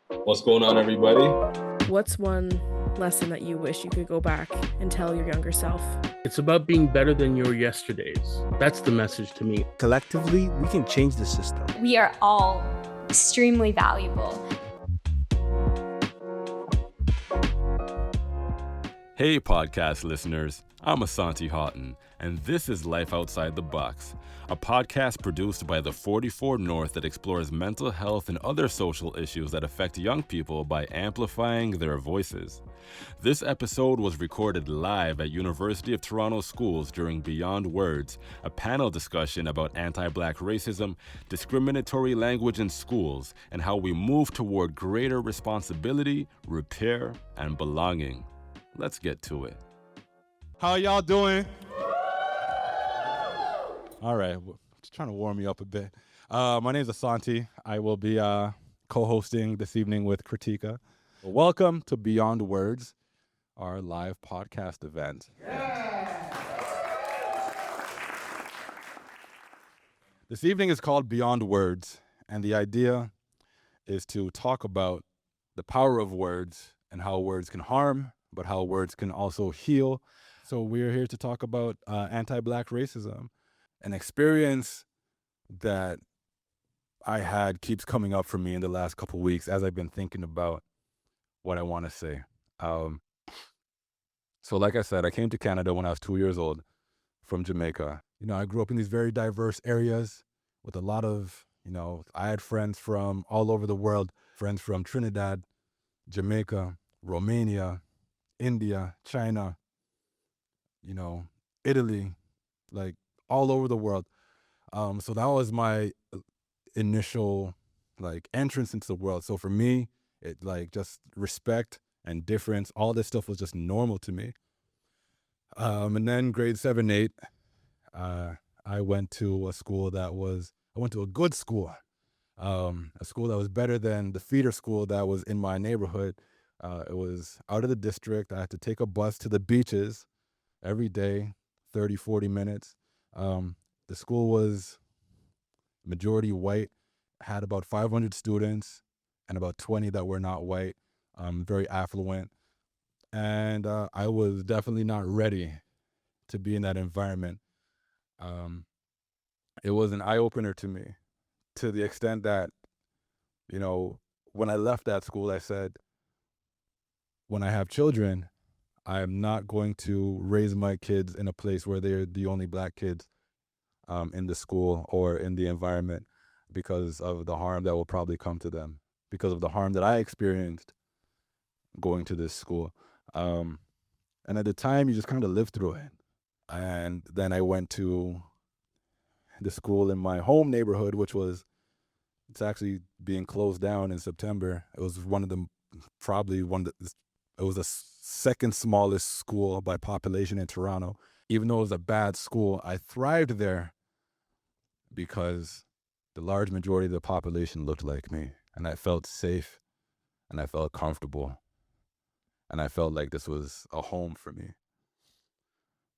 What's going on, everybody? What's one lesson that you wish you could go back and tell your younger self? It's about being better than your yesterdays. That's the message to me. Collectively, we can change the system. We are all extremely valuable. Hey, podcast listeners. I'm Asante Haughton, and this is Life Outside the Box, a podcast produced by the 44 North that explores mental health and other social issues that affect young people by amplifying their voices. This episode was recorded live at University of Toronto Schools during Beyond Words, a panel discussion about anti-Black racism, discriminatory language in schools, and how we move toward greater responsibility, repair, and belonging. Let's get to it. How y'all doing? All right, just trying to warm you up a bit. My name is Asante. I will be co-hosting this evening with Kritika. Welcome to Beyond Words, our live podcast event. This evening is called Beyond Words, and the idea is to talk about the power of words and how words can harm, but how words can also heal. So we're here to talk about anti-Black racism. An experience that I had keeps coming up for me in the last couple of weeks as I've been thinking about what I want to say. So like I said, I came to Canada when I was 2 years old from Jamaica. You know, I grew up in these very diverse areas with a lot of, I had friends from all over the world, friends from Trinidad, Jamaica, Romania, India, China, Italy, like all over the world. So that was my initial entrance into the world. So for me, it just respect and difference, all this stuff was just normal to me. And then grade 7, 8, I went to a good school, a school that was better than the feeder school that was in my neighborhood. It was out of the district. I had to take a bus to the beaches every day, 30, 40 minutes. The school was majority white, had about 500 students and about 20 that were not white, very affluent. And I was definitely not ready to be in that environment. It was an eye-opener to me, to the extent that, when I left that school, I said, when I have children, I'm not going to raise my kids in a place where they're the only Black kids in the school or in the environment, because of the harm that will probably come to them, because of the harm that I experienced going to this school. And at the time, you just kind of live through it. And then I went to the school in my home neighborhood, it's actually being closed down in September. It was it was the second smallest school by population in Toronto. Even though it was a bad school, I thrived there because the large majority of the population looked like me, and I felt safe, and I felt comfortable, and I felt like this was a home for me.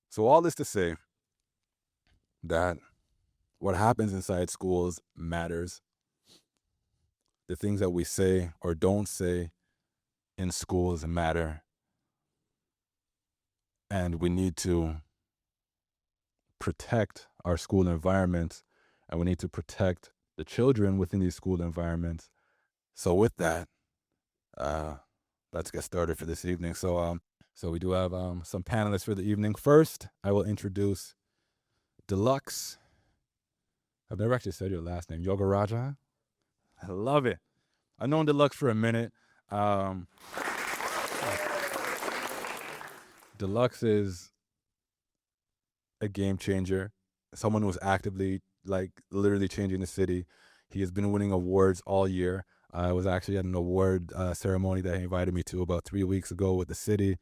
So all this to say that what happens inside schools matters. The things that we say or don't say in schools matter. And we need to protect our school environments, and we need to protect the children within these school environments. So with that, let's get started for this evening. So we do have some panelists for the evening. First, I will introduce Deluxe. I've never actually said your last name. Yogaraja? I love it. I've known Deluxe for a minute. Deluxe is a game changer, someone who's actively, literally changing the city. He has been winning awards all year. I was actually at an award ceremony that he invited me to about 3 weeks ago with the city.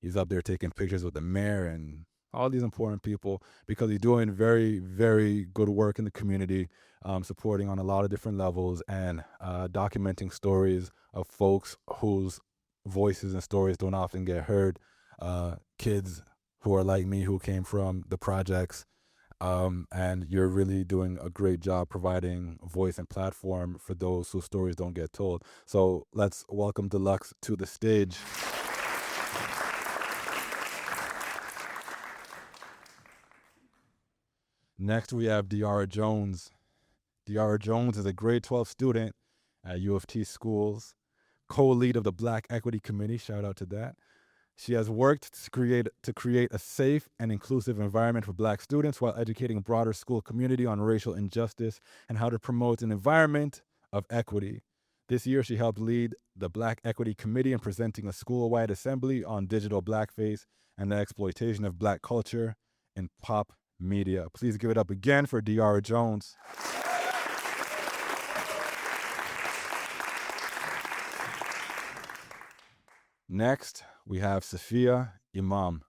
He's up there taking pictures with the mayor and all these important people, because he's doing very, very good work in the community, supporting on a lot of different levels, and documenting stories of folks whose voices and stories don't often get heard. Kids who are like me, who came from the projects, And you're really doing a great job providing voice and platform for those whose stories don't get told. So let's welcome Deluxe to the stage. Next, we have Diara Jones. Diara Jones is a grade 12 student at U of T Schools, co-lead of the Black Equity Committee. Shout out to that. She has worked to create a safe and inclusive environment for Black students while educating a broader school community on racial injustice and how to promote an environment of equity. This year, she helped lead the Black Equity Committee in presenting a school-wide assembly on digital blackface and the exploitation of Black culture in pop media. Please give it up again for Diara Jones. Next, we have Sophia Imam.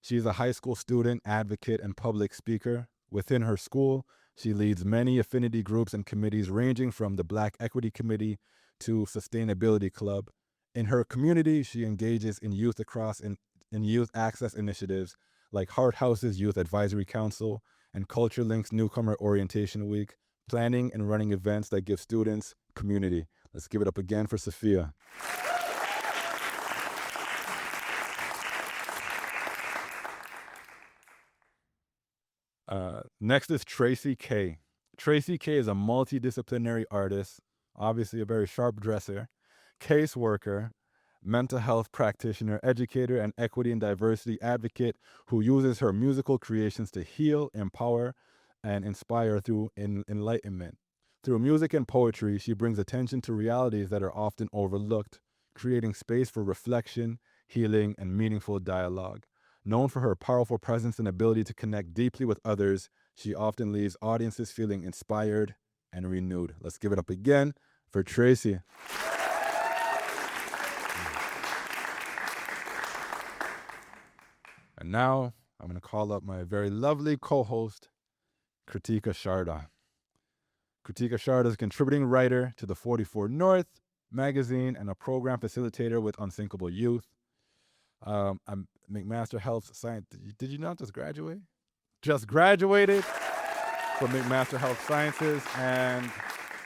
She's a high school student, advocate, and public speaker. Within her school, she leads many affinity groups and committees ranging from the Black Equity Committee to Sustainability Club. In her community, she engages in youth youth access initiatives like Heart House's Youth Advisory Council and Culture Link's Newcomer Orientation Week, planning and running events that give students community. Let's give it up again for Sophia. Next is Tracy K. Tracy K is a multidisciplinary artist, obviously a very sharp dresser, caseworker, mental health practitioner, educator, and equity and diversity advocate who uses her musical creations to heal, empower, and inspire through enlightenment. Through music and poetry, she brings attention to realities that are often overlooked, creating space for reflection, healing, and meaningful dialogue. Known for her powerful presence and ability to connect deeply with others, she often leaves audiences feeling inspired and renewed. Let's give it up again for Tracy. And now I'm going to call up my very lovely co-host, Kritika Sharda. Kritika Sharda is a contributing writer to the 44 North magazine and a program facilitator with Unsinkable Youth. I'm McMaster Health Science. Did you not just graduate? Just graduated from McMaster Health Sciences, and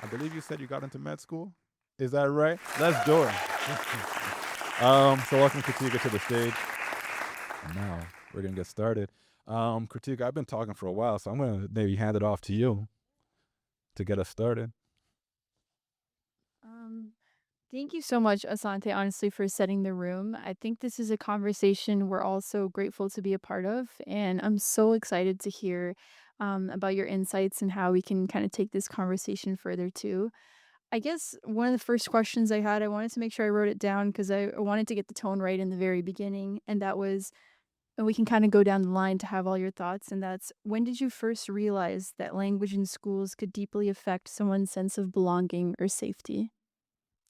I believe you said you got into med school. Is that right? Let's do it. So welcome Kritika to the stage. And now we're gonna get started. Kritika, I've been talking for a while, so I'm gonna maybe hand it off to you to get us started. Thank you so much, Asante, honestly, for setting the room. I think this is a conversation we're all so grateful to be a part of, and I'm so excited to hear about your insights and how we can kind of take this conversation further too. I guess one of the first questions I had, I wanted to make sure I wrote it down because I wanted to get the tone right in the very beginning, and that was, and we can kind of go down the line to have all your thoughts, and that's, when did you first realize that language in schools could deeply affect someone's sense of belonging or safety?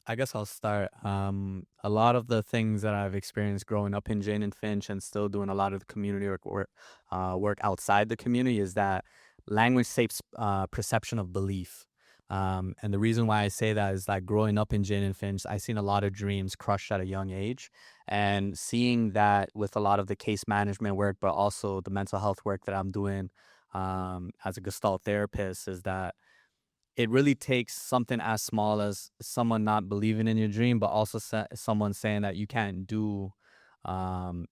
I guess I'll start. A lot of the things that I've experienced growing up in Jane and Finch and still doing a lot of the community work outside the community is that language shapes perception of belief. And the reason why I say that is that growing up in Jane and Finch, I seen a lot of dreams crushed at a young age. And seeing that with a lot of the case management work, but also the mental health work that I'm doing as a Gestalt therapist, is that it really takes something as small as someone not believing in your dream, but also someone saying that you can't do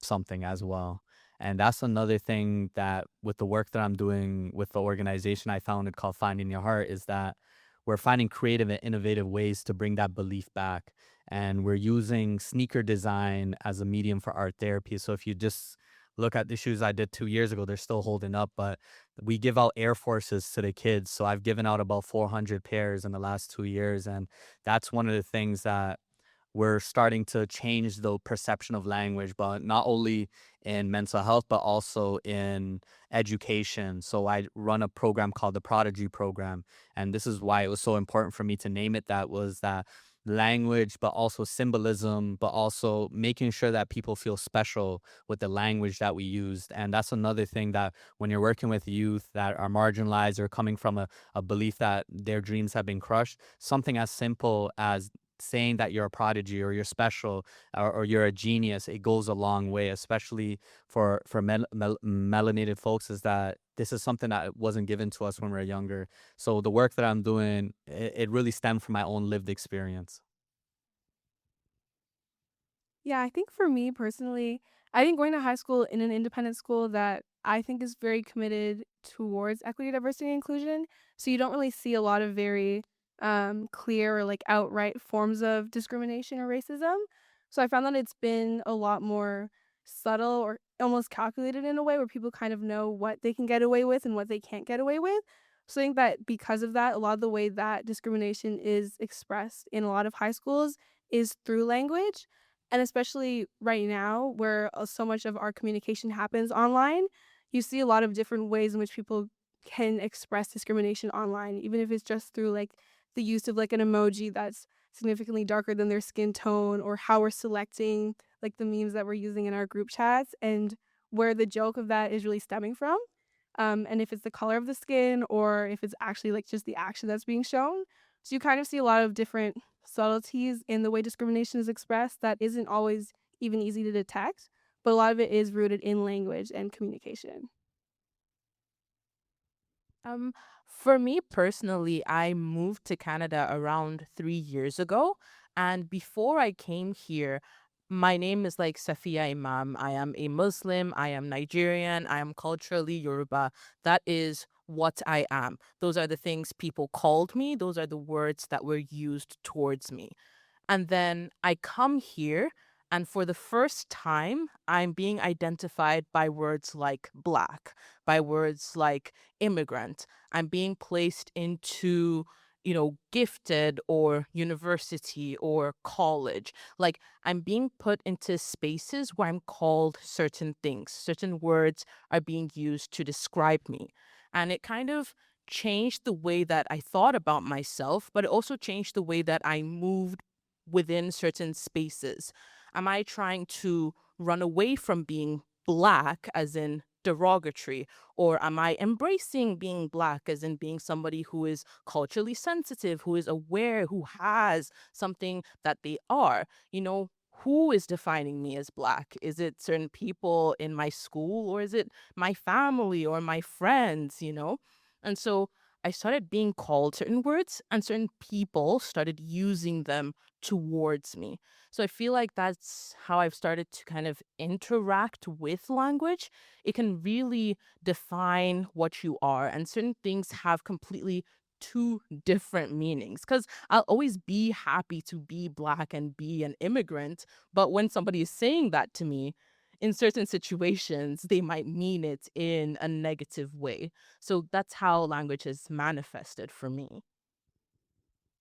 something as well. And that's another thing that with the work that I'm doing with the organization I founded called Finding Your Heart is that we're finding creative and innovative ways to bring that belief back. And we're using sneaker design as a medium for art therapy. So if you just look at the shoes I did 2 years ago, they're still holding up, but we give out Air Forces to the kids. So I've given out about 400 pairs in the last 2 years. And that's one of the things that we're starting to change the perception of language, but not only in mental health, but also in education. So I run a program called the Prodigy Program. And this is why it was so important for me to name it that, was that language, but also symbolism, but also making sure that people feel special with the language that we used. And that's another thing that when you're working with youth that are marginalized or coming from a belief that their dreams have been crushed, something as simple as saying that you're a prodigy or you're special, or you're a genius, it goes a long way, especially for melanated folks, is that this is something that wasn't given to us when we were younger. So the work that I'm doing, it really stemmed from my own lived experience. Yeah, I think for me personally, I think going to high school in an independent school that I think is very committed towards equity, diversity, and inclusion. So you don't really see a lot of very clear or like outright forms of discrimination or racism. So I found that it's been a lot more subtle or almost calculated in a way where people kind of know what they can get away with and what they can't get away with. So I think that because of that, a lot of the way that discrimination is expressed in a lot of high schools is through language, and especially right now, where so much of our communication happens online, you see a lot of different ways in which people can express discrimination online, even if it's just through like the use of like an emoji that's significantly darker than their skin tone, or how we're selecting like the memes that we're using in our group chats, and where the joke of that is really stemming from. And if it's the color of the skin, or if it's actually like just the action that's being shown. So you kind of see a lot of different subtleties in the way discrimination is expressed that isn't always even easy to detect, but a lot of it is rooted in language and communication. Um, for me personally, I moved to Canada around 3 years ago. And before I came here, my name is like Safia Imam. I am a Muslim. I am Nigerian. I am culturally Yoruba. That is what I am. Those are the things people called me. Those are the words that were used towards me. And then I come here, and for the first time, I'm being identified by words like black, by words like immigrant. I'm being placed into, gifted or university or college. Like, I'm being put into spaces where I'm called certain things. Certain words are being used to describe me. And it kind of changed the way that I thought about myself, but it also changed the way that I moved within certain spaces? Am I trying to run away from being black, as in derogatory, or am I embracing being black, as in being somebody who is culturally sensitive, who is aware, who has something that they are? Who is defining me as black? Is it certain people in my school, or is it my family or my friends? And so I started being called certain words, and certain people started using them towards me. So I feel like that's how I've started to kind of interact with language. It can really define what you are, and certain things have completely two different meanings. Because I'll always be happy to be black and be an immigrant, but when somebody is saying that to me, in certain situations, they might mean it in a negative way. So that's how language is manifested for me.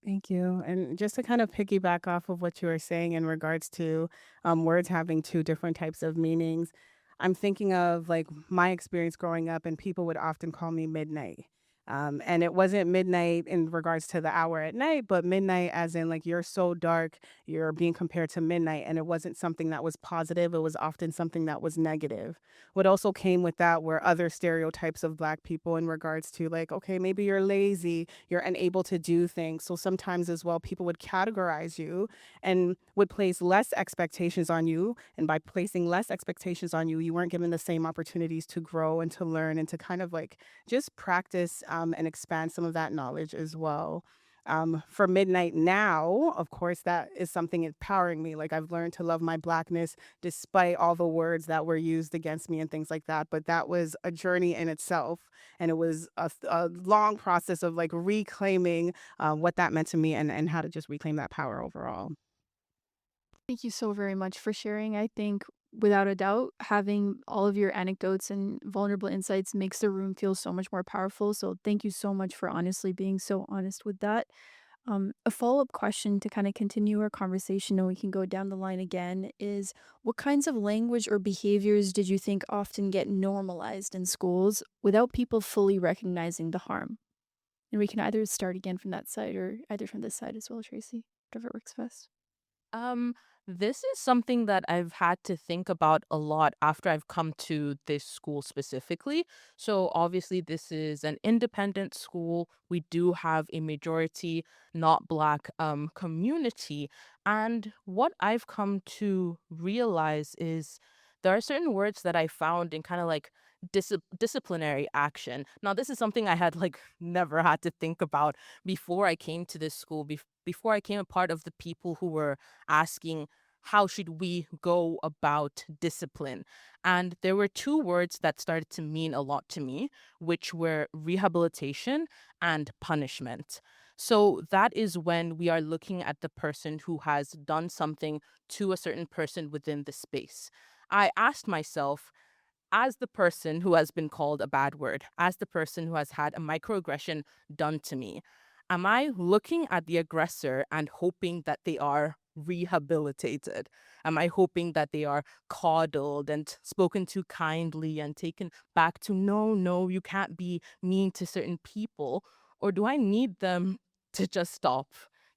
Thank you. And just to kind of piggyback off of what you were saying in regards to words having two different types of meanings, I'm thinking of like my experience growing up, and people would often call me midnight. And it wasn't midnight in regards to the hour at night, but midnight as in like you're so dark, you're being compared to midnight. And it wasn't something that was positive, it was often something that was negative. What also came with that were other stereotypes of Black people in regards to like, okay, maybe you're lazy, you're unable to do things. So sometimes as well, people would categorize you and would place less expectations on you. And by placing less expectations on you, you weren't given the same opportunities to grow and to learn and to kind of like just practice and expand some of that knowledge as well. For midnight now, of course, that is something empowering me. Like I've learned to love my Blackness despite all the words that were used against me and things like that. But that was a journey in itself. And it was a long process of like reclaiming what that meant to me, and how to just reclaim that power overall. Thank you so very much for sharing. I think without a doubt, having all of your anecdotes and vulnerable insights makes the room feel so much more powerful. So thank you so much for honestly being so honest with that. A follow-up question to kind of continue our conversation and we can go down the line again is what kinds of language or behaviors did you think often get normalized in schools without people fully recognizing the harm? And we can either start again from that side or either from this side as well, Tracy, whatever works best. Um, this is something that I've had to think about a lot after I've come to this school specifically. So obviously this is an independent school. We do have a majority not black community. And what I've come to realize is there are certain words that I found in kind of like disciplinary action. Now, this is something I had like never had to think about before I came to this school, before I came a part of the people who were asking how should we go about discipline. And there were two words that started to mean a lot to me, which were rehabilitation and punishment. So that is when we are looking at the person who has done something to a certain person within the space. I asked myself, as the person who has been called a bad word, as the person who has had a microaggression done to me, am I looking at the aggressor and hoping that they are rehabilitated? Am I hoping that they are coddled and spoken to kindly and taken back to, no, no, you can't be mean to certain people? Or do I need them to just stop,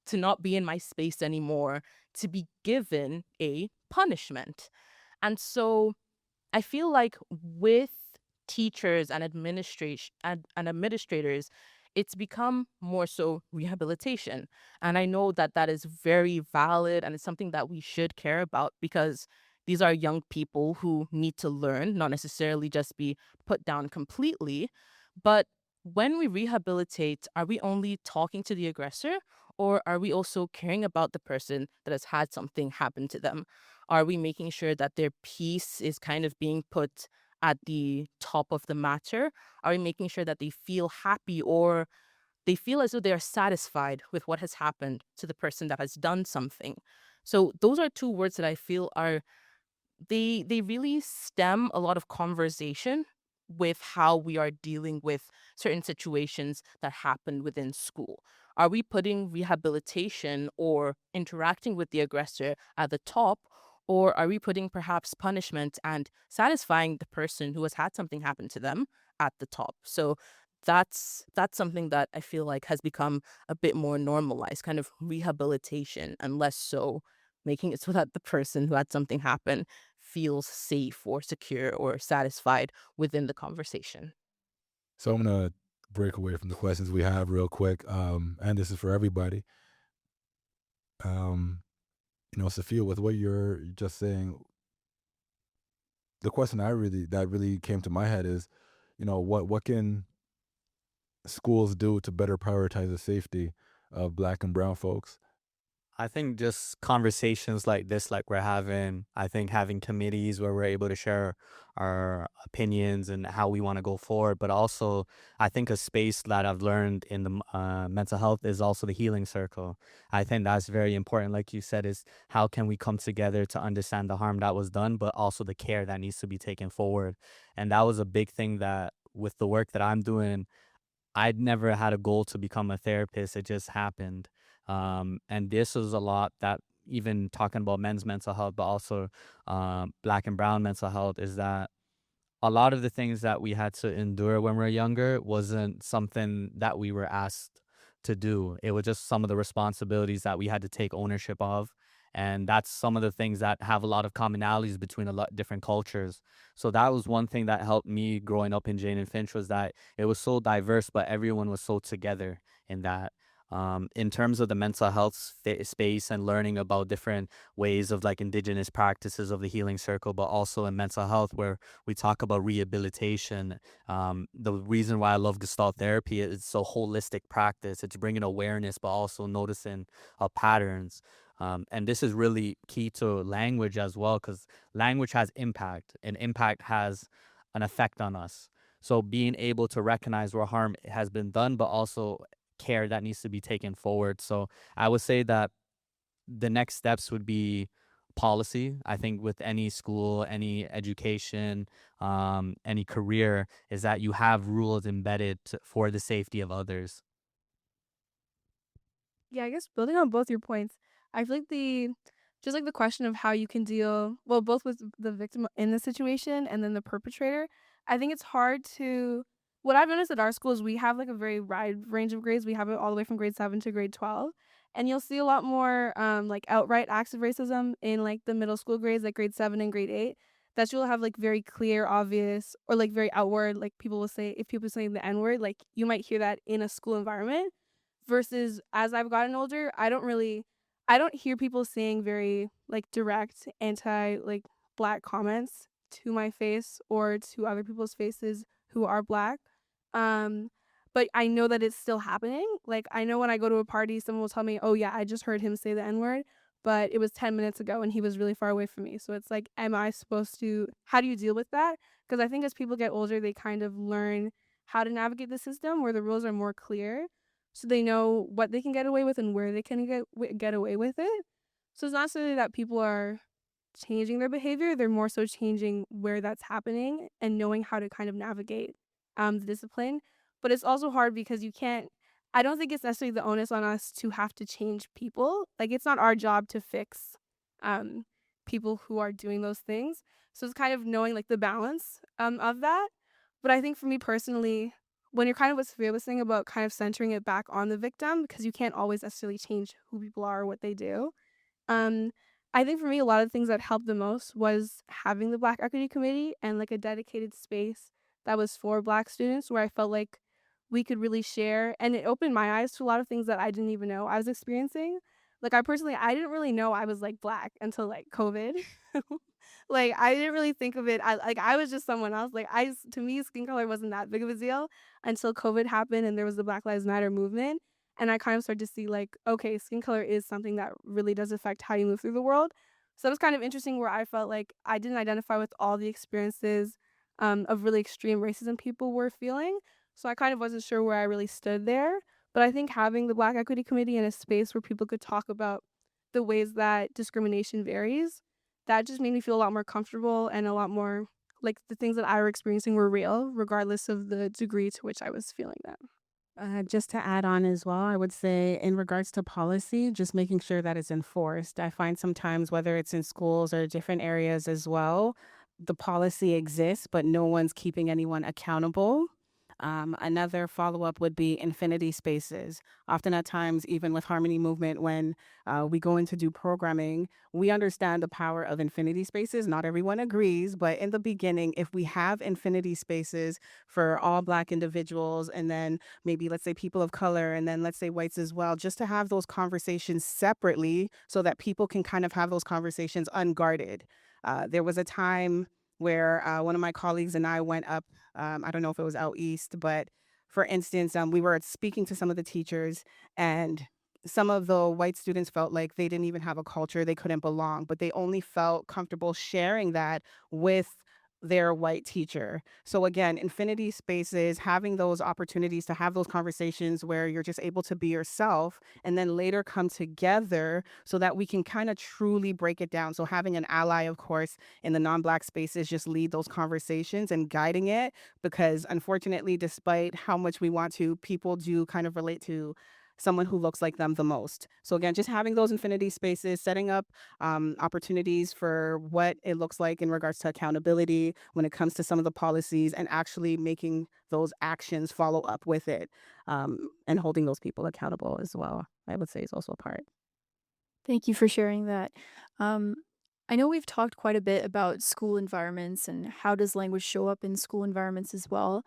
to not be in my space anymore, to be given a punishment? And so I feel like with teachers and administration and administrators, it's become more so rehabilitation. And I know that that is very valid and it's something that we should care about because these are young people who need to learn, not necessarily just be put down completely. But when we rehabilitate, are we only talking to the aggressor or are we also caring about the person that has had something happen to them? Are we making sure that their peace is kind of being put at the top of the matter? Are we making sure that they feel happy or they feel as though they are satisfied with what has happened to the person that has done something? So those are two words that I feel are they really stem a lot of conversation with how we are dealing with certain situations that happen within school. Are we putting rehabilitation or interacting with the aggressor at the top, or are we putting perhaps punishment and satisfying the person who has had something happen to them at the top? So that's something that I feel like has become a bit more normalized, kind of rehabilitation, and less so making it so that the person who had something happen feels safe or secure or satisfied within the conversation. So I'm gonna break away from the questions we have real quick, and this is for everybody. Um, Sophia, with what you're just saying, the question that really came to my head is, what can schools do to better prioritize the safety of Black and Brown folks? I think just conversations like this, like we're having, I think having committees where we're able to share our opinions and how we want to go forward. But also, I think a space that I've learned in the mental health is also the healing circle. I think that's very important. Like you said, is how can we come together to understand the harm that was done, but also the care that needs to be taken forward. And that was a big thing that with the work that I'm doing, I'd never had a goal to become a therapist. It just happened. And this was a lot that even talking about men's mental health, but also Black and brown mental health, is that a lot of the things that we had to endure when we were younger wasn't something that we were asked to do. It was just some of the responsibilities that we had to take ownership of. And that's some of the things that have a lot of commonalities between a lot different cultures. So that was one thing that helped me growing up in Jane and Finch, was that it was so diverse, but everyone was so together in that. In terms of the mental health space and learning about different ways of like indigenous practices of the healing circle, but also in mental health where we talk about rehabilitation. The reason why I love Gestalt therapy is it's a holistic practice. It's bringing awareness, but also noticing patterns. And this is really key to language as well, because language has impact, and impact has an effect on us. So being able to recognize where harm has been done, but also care that needs to be taken forward. So I would say that the next steps would be policy. I think with any school, any education, any career, is that you have rules embedded for the safety of others. Yeah, I guess building on both your points, I feel like the just like the question of how you can deal well both with the victim in the situation and then the perpetrator. I think it's hard to what I've noticed at our school is we have like a very wide range of grades. We have it all the way from grade 7 to grade 12. And you'll see a lot more like outright acts of racism in like the middle school grades, like grade 7 and grade 8. That you'll have like very clear, obvious, or like very outward, like people will say, if people saying the N word, like you might hear that in a school environment. Versus as I've gotten older, I don't hear people saying very like direct anti like black comments to my face or to other people's faces who are black. Um but I know that it's still happening. Like I know when I go to a party someone will tell me, "Oh yeah, I just heard him say the N-word, but it was 10 minutes ago and he was really far away from me." So it's like, am I supposed to how do you deal with that? Because I think as people get older, they kind of learn how to navigate the system where the rules are more clear so they know what they can get away with and where they can get away with it. So it's not necessarily that people are changing their behavior, they're more so changing where that's happening and knowing how to kind of navigate the discipline. But it's also hard because you can't I don't think it's necessarily the onus on us to have to change people. Like it's not our job to fix um people who are doing those things. So it's kind of knowing like the balance of that. But I think for me personally, when you're kind of what Sophia was saying about kind of centering it back on the victim, because you can't always necessarily change who people are or what they do. Um, I think for me, a lot of the things that helped the most was having the Black Equity Committee and like a dedicated space that was for Black students where I felt like we could really share. And it opened my eyes to a lot of things that I didn't even know I was experiencing. Like I didn't really know I was like Black until like COVID. Like I didn't really think of it. I was just someone else. To me, skin color wasn't that big of a deal until COVID happened and there was the Black Lives Matter movement. And I kind of started to see like, okay, skin color is something that really does affect how you move through the world. So it was kind of interesting where I felt like I didn't identify with all the experiences of really extreme racism people were feeling. So I kind of wasn't sure where I really stood there. But I think having the Black Equity Committee in a space where people could talk about the ways that discrimination varies, that just made me feel a lot more comfortable and a lot more like the things that I were experiencing were real, regardless of the degree to which I was feeling them. Just to add on as well, I would say in regards to policy, just making sure that it's enforced. I find sometimes, whether it's in schools or different areas as well, the policy exists, but no one's keeping anyone accountable. Another follow up would be infinity spaces. Often, at times, even with Harmony Movement, when we go in to do programming, we understand the power of infinity spaces. Not everyone agrees, but in the beginning, if we have infinity spaces for all Black individuals and then maybe let's say people of color and then let's say whites as well, just to have those conversations separately so that people can kind of have those conversations unguarded. There was a time where one of my colleagues and I went up, I don't know if it was out east, but for instance, we were speaking to some of the teachers and some of the white students felt like they didn't even have a culture, they couldn't belong, but they only felt comfortable sharing that with their white teacher. So again, infinity spaces, having those opportunities to have those conversations where you're just able to be yourself and then later come together so that we can kind of truly break it down. So having an ally, of course, in the non-Black spaces, just lead those conversations and guiding it because unfortunately, despite how much we want to, people do kind of relate to someone who looks like them the most. So again, just having those infinity spaces, setting up opportunities for what it looks like in regards to accountability when it comes to some of the policies and actually making those actions follow up with it and holding those people accountable as well, I would say is also a part. Thank you for sharing that. Um, I know we've talked quite a bit about school environments and how does language show up in school environments as well.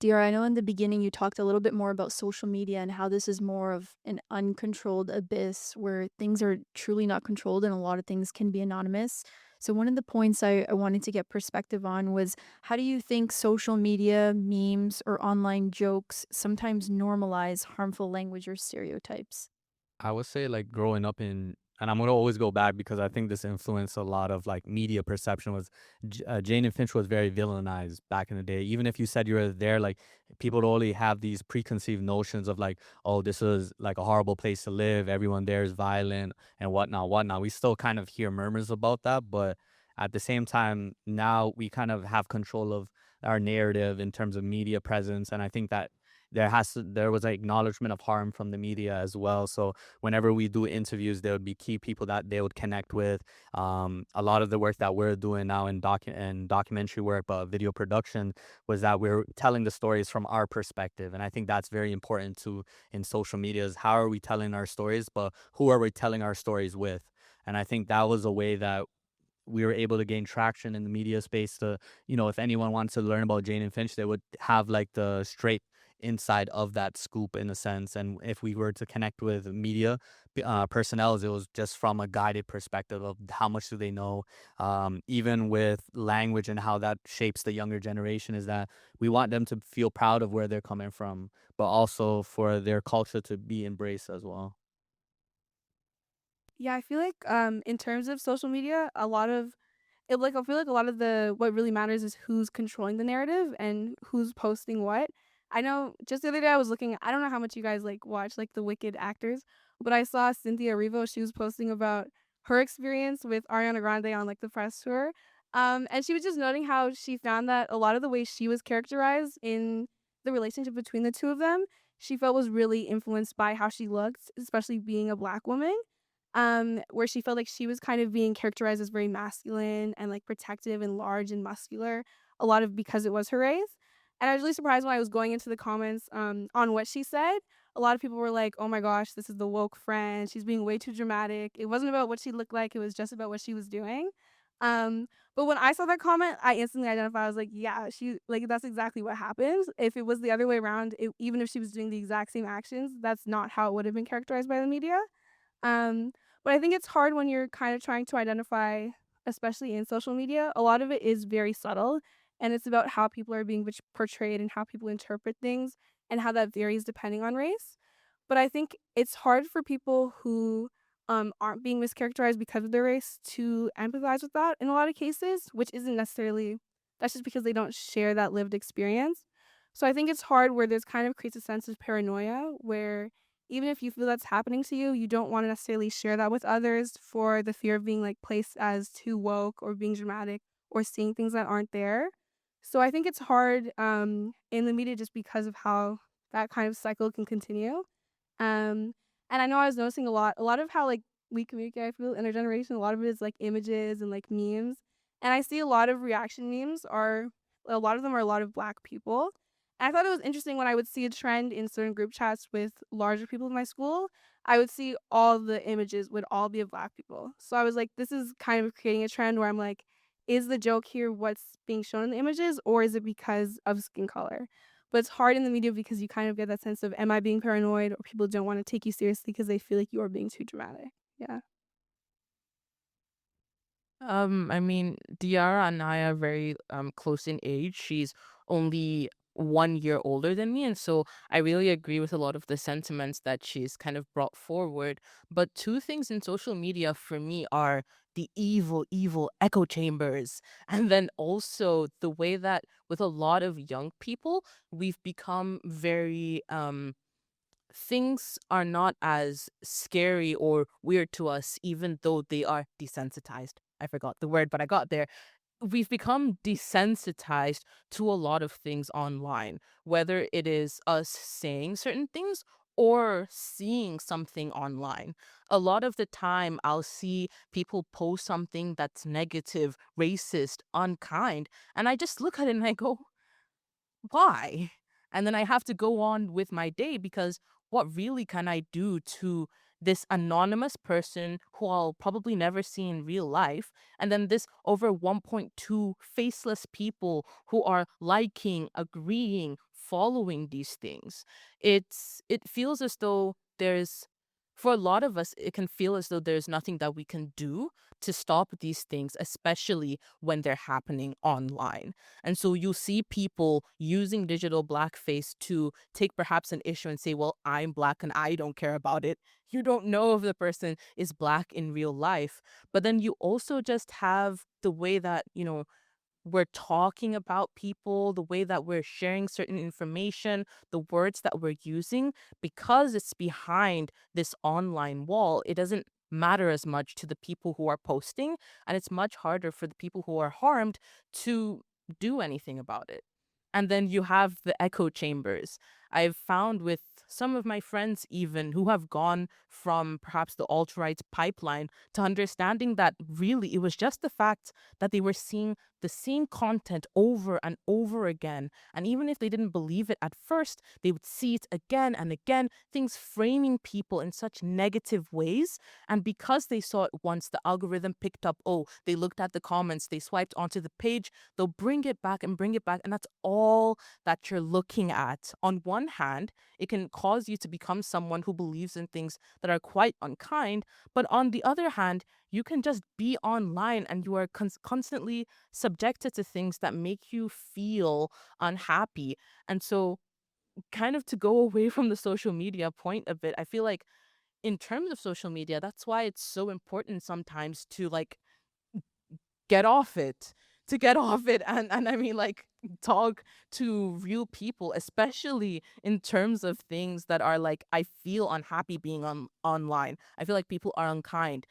Dear, I know in the beginning you talked a little bit more about social media and how this is more of an uncontrolled abyss where things are truly not controlled and a lot of things can be anonymous. So, one of the points I wanted to get perspective on was how do you think social media, memes, or online jokes sometimes normalize harmful language or stereotypes? I would say like growing up in, and I'm gonna always go back because I think this influenced a lot of like media perception. Was Jane and Finch was very villainized back in the day. Even if you said you were there, like people would only have these preconceived notions of like, oh, this is like a horrible place to live. Everyone there is violent and whatnot, whatnot. We still kind of hear murmurs about that, but at the same time, now we kind of have control of our narrative in terms of media presence, and I think that there was an acknowledgement of harm from the media as well. So whenever we do interviews, there would be key people that they would connect with. A lot of the work that we're doing now in documentary work, but video production, was that we're telling the stories from our perspective. And I think that's very important too in social media, is how are we telling our stories, but who are we telling our stories with? And I think that was a way that we were able to gain traction in the media space to, if anyone wants to learn about Jane and Finch, they would have like the straight inside of that scoop in a sense. And if we were to connect with media personnel, it was just from a guided perspective of how much do they know. Even with language and how that shapes the younger generation, is that we want them to feel proud of where they're coming from, but also for their culture to be embraced as well. Yeah, I feel like in terms of social media, a lot of it like I feel like a lot of the what really matters is who's controlling the narrative and who's posting what. I know just the other day I was looking, I don't know how much you guys like watch like the Wicked actors, but I saw Cynthia Erivo, she was posting about her experience with Ariana Grande on like the press tour. And she was just noting how she found that a lot of the way she was characterized in the relationship between the two of them, she felt was really influenced by how she looked, especially being a black woman, where she felt like she was kind of being characterized as very masculine and like protective and large and muscular, a lot of because it was her race. And I was really surprised when I was going into the comments on what she said. A lot of people were like, "Oh my gosh, this is the woke friend. She's being way too dramatic. It wasn't about what she looked like; it was just about what she was doing." But when I saw that comment, I instantly identified. I was like, "Yeah, she like that's exactly what happens. If it was the other way around, even if she was doing the exact same actions, that's not how it would have been characterized by the media." Um, but I think it's hard when you're kind of trying to identify, especially in social media. A lot of it is very subtle, and it's about how people are being portrayed and how people interpret things and how that varies depending on race. But I think it's hard for people who aren't being mischaracterized because of their race to empathize with that in a lot of cases, which isn't necessarily, that's just because they don't share that lived experience. So I think it's hard where there's kind of creates a sense of paranoia where even if you feel that's happening to you, you don't want to necessarily share that with others for the fear of being like placed as too woke or being dramatic or seeing things that aren't there. So I think it's hard in the media just because of how that kind of cycle can continue. Um, and I know I was noticing a lot of how like we communicate, I feel, intergeneration, a lot of it is like images and like memes. And I see a lot of reaction memes are a lot of them are a lot of black people. And I thought it was interesting when I would see a trend in certain group chats with larger people in my school, I would see all the images would all be of black people. So I was like, this is kind of creating a trend where I'm like, is the joke here what's being shown in the images, or is it because of skin color? But it's hard in the media because you kind of get that sense of, am I being paranoid, or people don't want to take you seriously because they feel like you are being too dramatic. Yeah. I mean, Diara and I are very close in age. She's only 1 year older than me, and so I really agree with a lot of the sentiments that she's kind of brought forward. But two things in social media for me are the evil, evil echo chambers, and then also the way that with a lot of young people, we've become very things are not as scary or weird to us, even though they are desensitized. I forgot the word, but I got there. We've become desensitized to a lot of things online, whether it is us saying certain things or seeing something online. A lot of the time, I'll see people post something that's negative, racist, unkind, and I just look at it and I go, why? And then I have to go on with my day because what really can I do to this anonymous person who I'll probably never see in real life? And then this over 1.2 faceless people who are liking, agreeing, following these things. It feels as though there's for a lot of us, it can feel as though there's nothing that we can do to stop these things, especially when they're happening online. And so you see people using digital blackface to take perhaps an issue and say, well, I'm black and I don't care about it. You don't know if the person is black in real life. But then you also just have the way that, we're talking about people, the way that we're sharing certain information, the words that we're using, because it's behind this online wall, it doesn't matter as much to the people who are posting, and it's much harder for the people who are harmed to do anything about it. And then you have the echo chambers. I've found with some of my friends, even who have gone from perhaps the alt right pipeline to understanding that really it was just the fact that they were seeing the same content over and over again. And even if they didn't believe it at first, they would see it again and again, things framing people in such negative ways. And because they saw it once, the algorithm picked up, oh, they looked at the comments, they swiped onto the page, they'll bring it back and bring it back. And that's all that you're looking at. On one hand, it can cause you to become someone who believes in things that are quite unkind. But on the other hand, you can just be online and you are constantly subjected to things that make you feel unhappy. And so, kind of to go away from the social media point a bit, I feel like in terms of social media, that's why it's so important sometimes to like get off it to get off it and I mean like talk to real people, especially in terms of things that are like I feel unhappy being on online. I feel like people are unkind.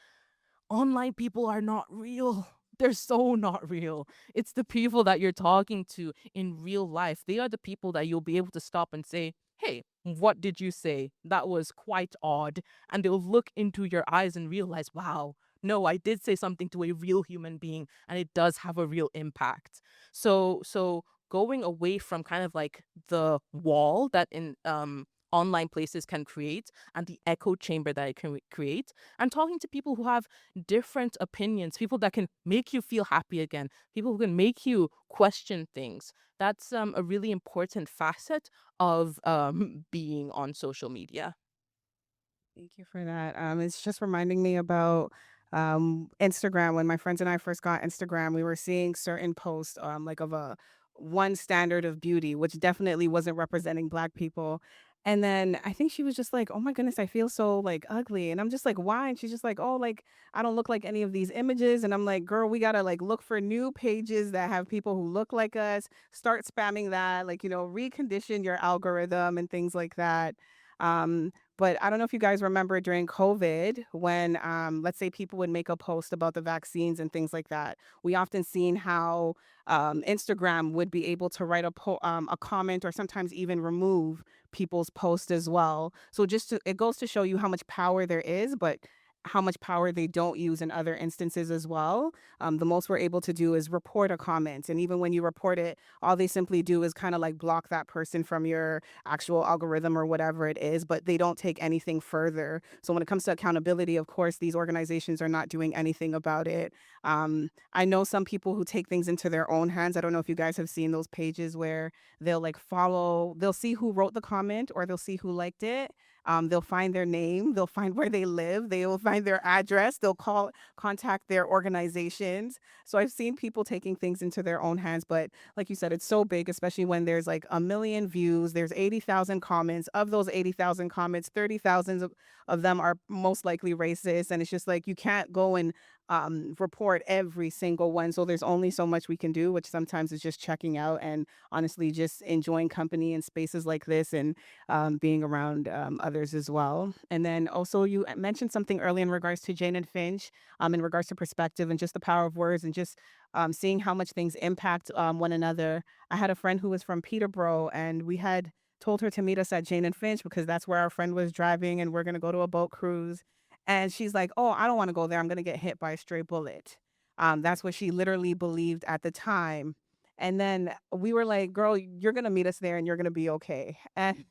Online people are not real. They're so not real. It's the people that you're talking to in real life. They are the people that you'll be able to stop and say, hey, what did you say? That was quite odd. And they'll look into your eyes and realize, wow, no, I did say something to a real human being and it does have a real impact. So going away from kind of like the wall that in online places can create and the echo chamber that it can create, and talking to people who have different opinions, people that can make you feel happy again, people who can make you question things. That's a really important facet of being on social media. Thank you for that. It's just reminding me about Instagram. When my friends and I first got Instagram, we were seeing certain posts like of a one standard of beauty, which definitely wasn't representing Black people. And then I think she was just like, "Oh my goodness, I feel so like ugly," and I'm just like, "Why?" And she's just like, "Oh, like I don't look like any of these images." And I'm like, "Girl, we gotta like look for new pages that have people who look like us. Start spamming that, like recondition your algorithm and things like that." But I don't know if you guys remember during COVID when, let's say, people would make a post about the vaccines and things like that. We often seen how Instagram would be able to write a comment or sometimes even remove people's posts as well. So it goes to show you how much power there is, but how much power they don't use in other instances as well. The most we're able to do is report a comment. And even when you report it, all they simply do is kind of like block that person from your actual algorithm or whatever it is, but they don't take anything further. So when it comes to accountability, of course, these organizations are not doing anything about it. I know some people who take things into their own hands. I don't know if you guys have seen those pages where they'll see who wrote the comment or they'll see who liked it. They'll find their name, they'll find where they live, they will find their address, they'll contact their organizations. So I've seen people taking things into their own hands, but like you said, it's so big, especially when there's like a million views, there's 80,000 comments. Of those 80,000 comments, 30,000 of them are most likely racist. And it's just like you can't go and report every single one. So there's only so much we can do, which sometimes is just checking out and honestly just enjoying company in spaces like this and being around others as well. And then also, you mentioned something earlier in regards to Jane and Finch, in regards to perspective and just the power of words and just seeing how much things impact one another. I had a friend who was from Peterborough, and we had told her to meet us at Jane and Finch because that's where our friend was driving, and we're going to go to a boat cruise. And she's like, "Oh, I don't want to go there. I'm going to get hit by a stray bullet." That's what she literally believed at the time. And then we were like, "Girl, you're gonna meet us there and you're gonna be okay." And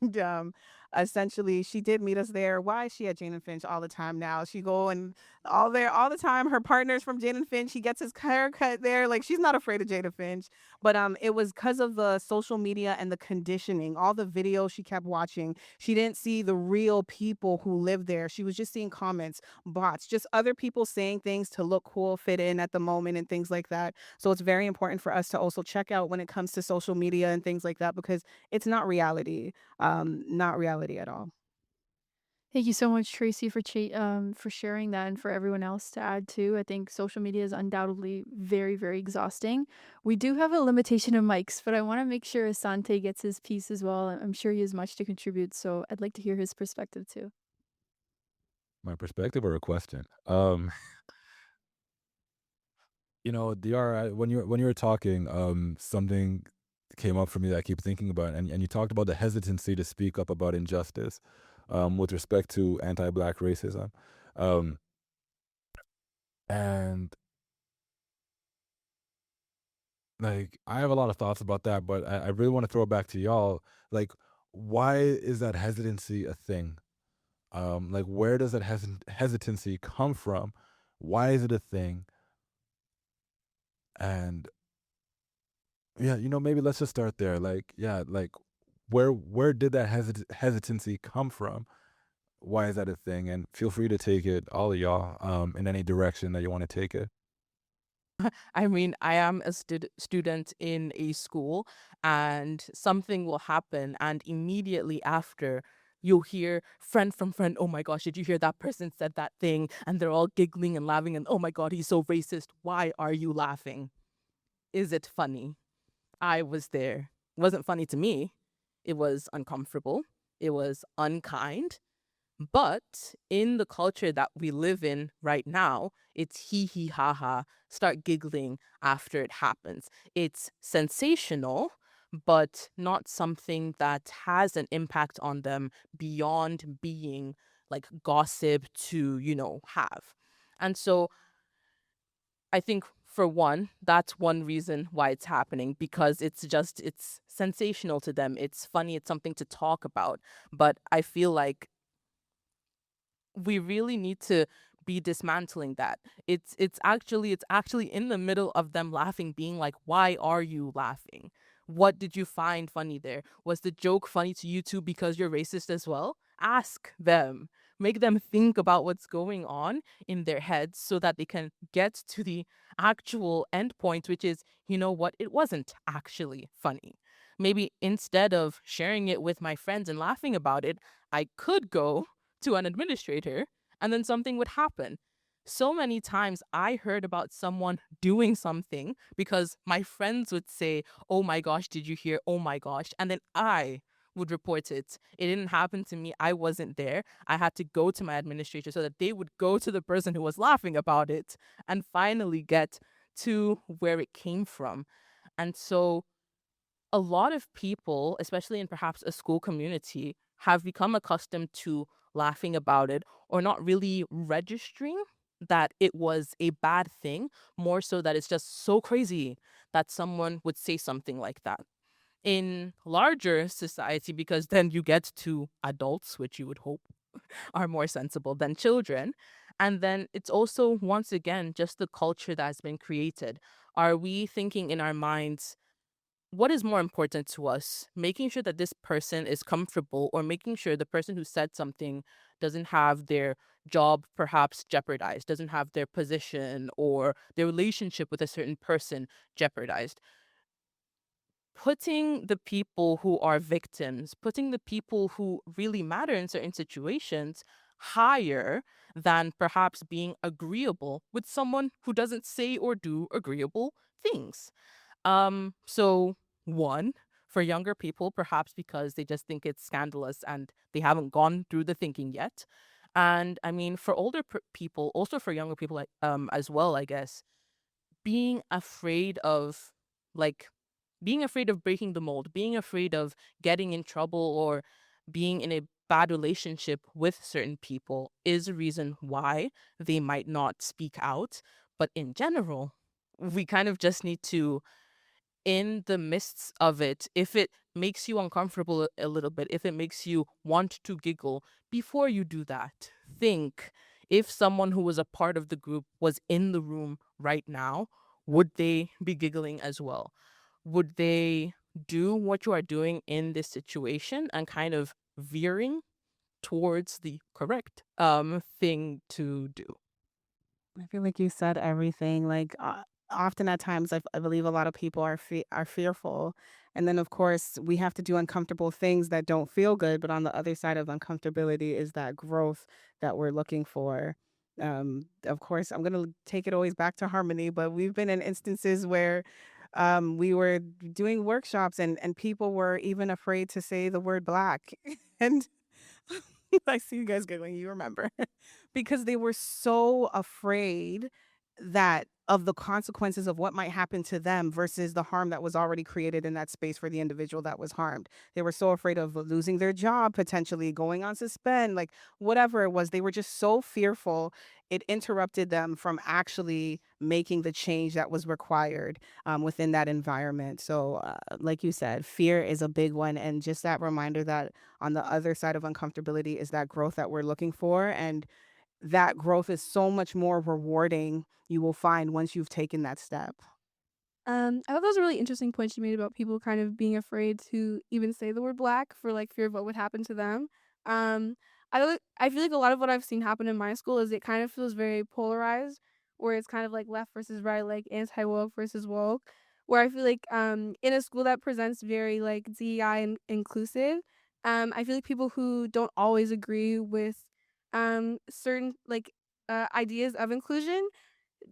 essentially she did meet us there. Why is she at Jane and Finch all the time now? She go and all there all the time. Her partner's from Jane and Finch. He gets his hair cut there. Like she's not afraid of Jane and Finch. But it was because of the social media and the conditioning, all the videos she kept watching. She didn't see the real people who live there. She was just seeing comments, bots, just other people saying things to look cool, fit in at the moment and things like that. So it's very important for us to also check out when it comes to social media and things like that because it's not reality, not reality at all. Thank you so much, Tracy, for sharing that and for everyone else to add too. I think social media is undoubtedly very, very exhausting. We do have a limitation of mics, but I want to make sure Asante gets his piece as well. I'm sure he has much to contribute, so I'd like to hear his perspective too. My perspective or a question? DR, when you were talking, something came up for me that I keep thinking about, and you talked about the hesitancy to speak up about injustice, with respect to anti-Black racism, um, and like I have a lot of thoughts about that, but I really want to throw it back to y'all. Like, why is that hesitancy a thing? Like, where does that hesitancy come from? Why is it a thing? And yeah, maybe let's just start there. Like, yeah, like where did that hesitancy come from? Why is that a thing? And feel free to take it, all of y'all, in any direction that you want to take it. I mean, I am a student in a school, and something will happen, and immediately after, you'll hear friend from friend, oh my gosh, did you hear that person said that thing? And they're all giggling and laughing, and oh my God, he's so racist. Why are you laughing? Is it funny? I was there. It wasn't funny to me. It was uncomfortable. It was unkind. But in the culture that we live in right now, it's hee hee ha ha, start giggling after it happens. It's sensational, but not something that has an impact on them beyond being like gossip to, have. And so I think for one, that's one reason why it's happening, because it's sensational to them. It's funny. It's something to talk about. But I feel like we really need to be dismantling that. It's actually in the middle of them laughing, being like, why are you laughing? What did you find funny there? Was the joke funny to you too because you're racist as well? Ask them. Make them think about what's going on in their heads so that they can get to the actual end point, which is, you know what, it wasn't actually funny. Maybe instead of sharing it with my friends and laughing about it, I could go to an administrator and then something would happen. So many times I heard about someone doing something because my friends would say, oh my gosh, did you hear? Oh my gosh. And then I would report it. It didn't happen to me. I wasn't there. I had to go to my administrator so that they would go to the person who was laughing about it and finally get to where it came from. And so a lot of people, especially in perhaps a school community, have become accustomed to laughing about it or not really registering that it was a bad thing, more so that it's just so crazy that someone would say something like that. In larger society, because then you get to adults, which you would hope are more sensible than children. And then it's also, once again, just the culture that's been created. Are we thinking in our minds, what is more important to us, making sure that this person is comfortable or making sure the person who said something doesn't have their job perhaps jeopardized, doesn't have their position or their relationship with a certain person jeopardized? Putting the people who are victims, putting the people who really matter in certain situations higher than perhaps being agreeable with someone who doesn't say or do agreeable things. So one, for younger people, perhaps because they just think it's scandalous and they haven't gone through the thinking yet. And I mean, for older people, also for younger people, like, as well, I guess, being afraid of, like, being afraid of breaking the mold, being afraid of getting in trouble or being in a bad relationship with certain people is a reason why they might not speak out. But in general, we kind of just need to, in the midst of it, if it makes you uncomfortable a little bit, if it makes you want to giggle, before you do that, think, if someone who was a part of the group was in the room right now, would they be giggling as well? Would they do what you are doing in this situation and kind of veering towards the correct thing to do? I feel like you said everything. Like often at times, I believe a lot of people are fearful, and then of course we have to do uncomfortable things that don't feel good. But on the other side of uncomfortability is that growth that we're looking for. Of course, I'm gonna take it always back to harmony, but we've been in instances where we were doing workshops and people were even afraid to say the word black, and I see you guys giggling. You remember because they were so afraid that of the consequences of what might happen to them versus the harm that was already created in that space for the individual that was harmed. They were so afraid of losing their job, potentially going on suspend, like whatever it was. They were just so fearful. It interrupted them from actually making the change that was required within that environment. So, like you said, fear is a big one. And just that reminder that on the other side of uncomfortability is that growth that we're looking for. And that growth is so much more rewarding, you will find once you've taken that step. I thought that was a really interesting point you made about people kind of being afraid to even say the word black for like fear of what would happen to them. Um, I feel like a lot of what I've seen happen in my school is it kind of feels very polarized, where it's kind of like left versus right, like anti woke versus woke. Where I feel like in a school that presents very like DEI and inclusive, I feel like people who don't always agree with certain like ideas of inclusion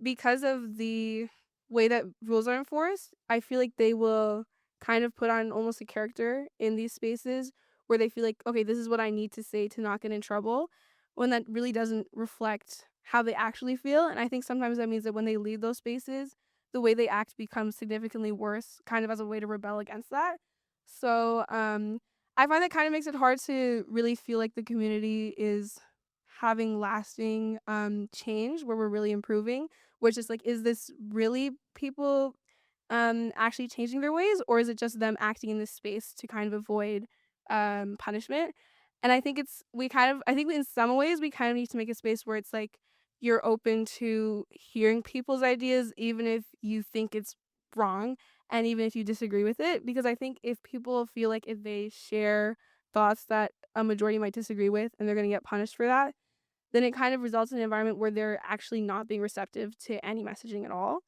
because of the way that rules are enforced, I feel like they will kind of put on almost a character in these spaces where they feel like, okay, this is what I need to say to not get in trouble, when that really doesn't reflect how they actually feel. And I think sometimes that means that when they leave those spaces, the way they act becomes significantly worse, kind of as a way to rebel against that. So I find that kind of makes it hard to really feel like the community is having lasting change where we're really improving, which is like, is this really people actually changing their ways, or is it just them acting in this space to kind of avoid punishment? And I think I think in some ways we kind of need to make a space where it's like you're open to hearing people's ideas even if you think it's wrong and even if you disagree with it, because I think if people feel like if they share thoughts that a majority might disagree with and they're going to get punished for that, then it kind of results in an environment where they're actually not being receptive to any messaging at all.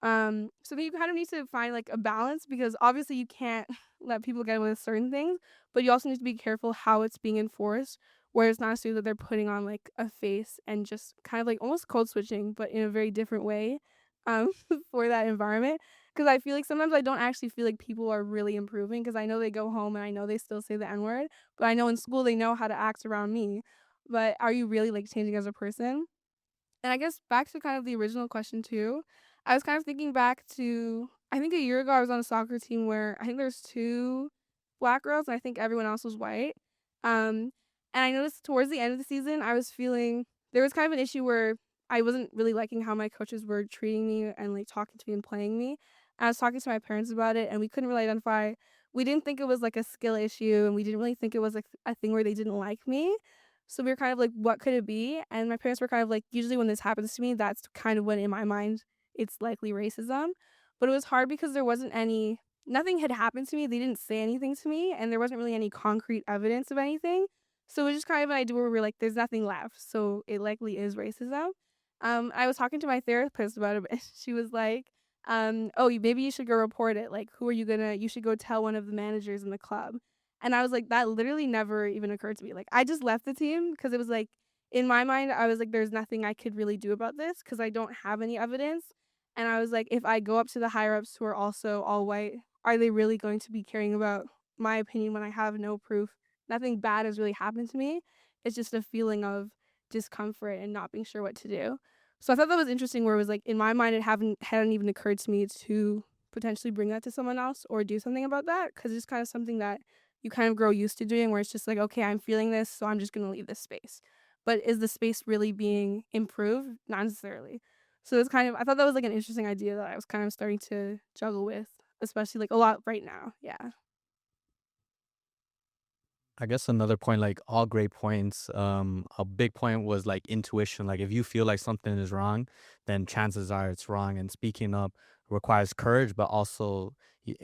So then you kind of need to find like a balance, because obviously you can't let people get away with certain things, but you also need to be careful how it's being enforced, where it's not necessarily that they're putting on like a face and just kind of like almost code switching, but in a very different way um, for that environment. Because I feel like sometimes I don't actually feel like people are really improving, because I know they go home and I know they still say the N word, but I know in school they know how to act around me. But are you really like changing as a person? And I guess back to kind of the original question too, I was kind of thinking back to, I think a year ago I was on a soccer team where I think there's two black girls and I think everyone else was white. Um, and I noticed towards the end of the season I was feeling there was kind of an issue where I wasn't really liking how my coaches were treating me and like talking to me and playing me. I was talking to my parents about it and we couldn't really identify. We didn't think it was like a skill issue and we didn't really think it was like a thing where they didn't like me. So we were kind of like, what could it be? And my parents were kind of like, usually when this happens to me, that's kind of when in my mind it's likely racism. But it was hard because there wasn't nothing had happened to me. They didn't say anything to me, and there wasn't really any concrete evidence of anything. So it was just kind of an idea where we are like, there's nothing left. So it likely is racism. I was talking to my therapist about it, and she was like, oh, maybe you should go report it. Like, you should go tell one of the managers in the club. And I was like, that literally never even occurred to me. Like, I just left the team because it was like, in my mind, I was like, there's nothing I could really do about this because I don't have any evidence. And I was like, if I go up to the higher ups who are also all white, are they really going to be caring about my opinion when I have no proof? Nothing bad has really happened to me. It's just a feeling of discomfort and not being sure what to do. So I thought that was interesting where it was like, in my mind, it hadn't even occurred to me to potentially bring that to someone else or do something about that, because it's kind of something that you kind of grow used to doing, where it's just like, okay, I'm feeling this, so I'm just going to leave this space. But is the space really being improved? Not necessarily. So it's kind of, I thought that was like an interesting idea that I was kind of starting to juggle with, especially like a lot right now. Yeah. I guess another point, like all great points, a big point was like intuition. Like if you feel like something is wrong, then chances are it's wrong. And speaking up requires courage, but also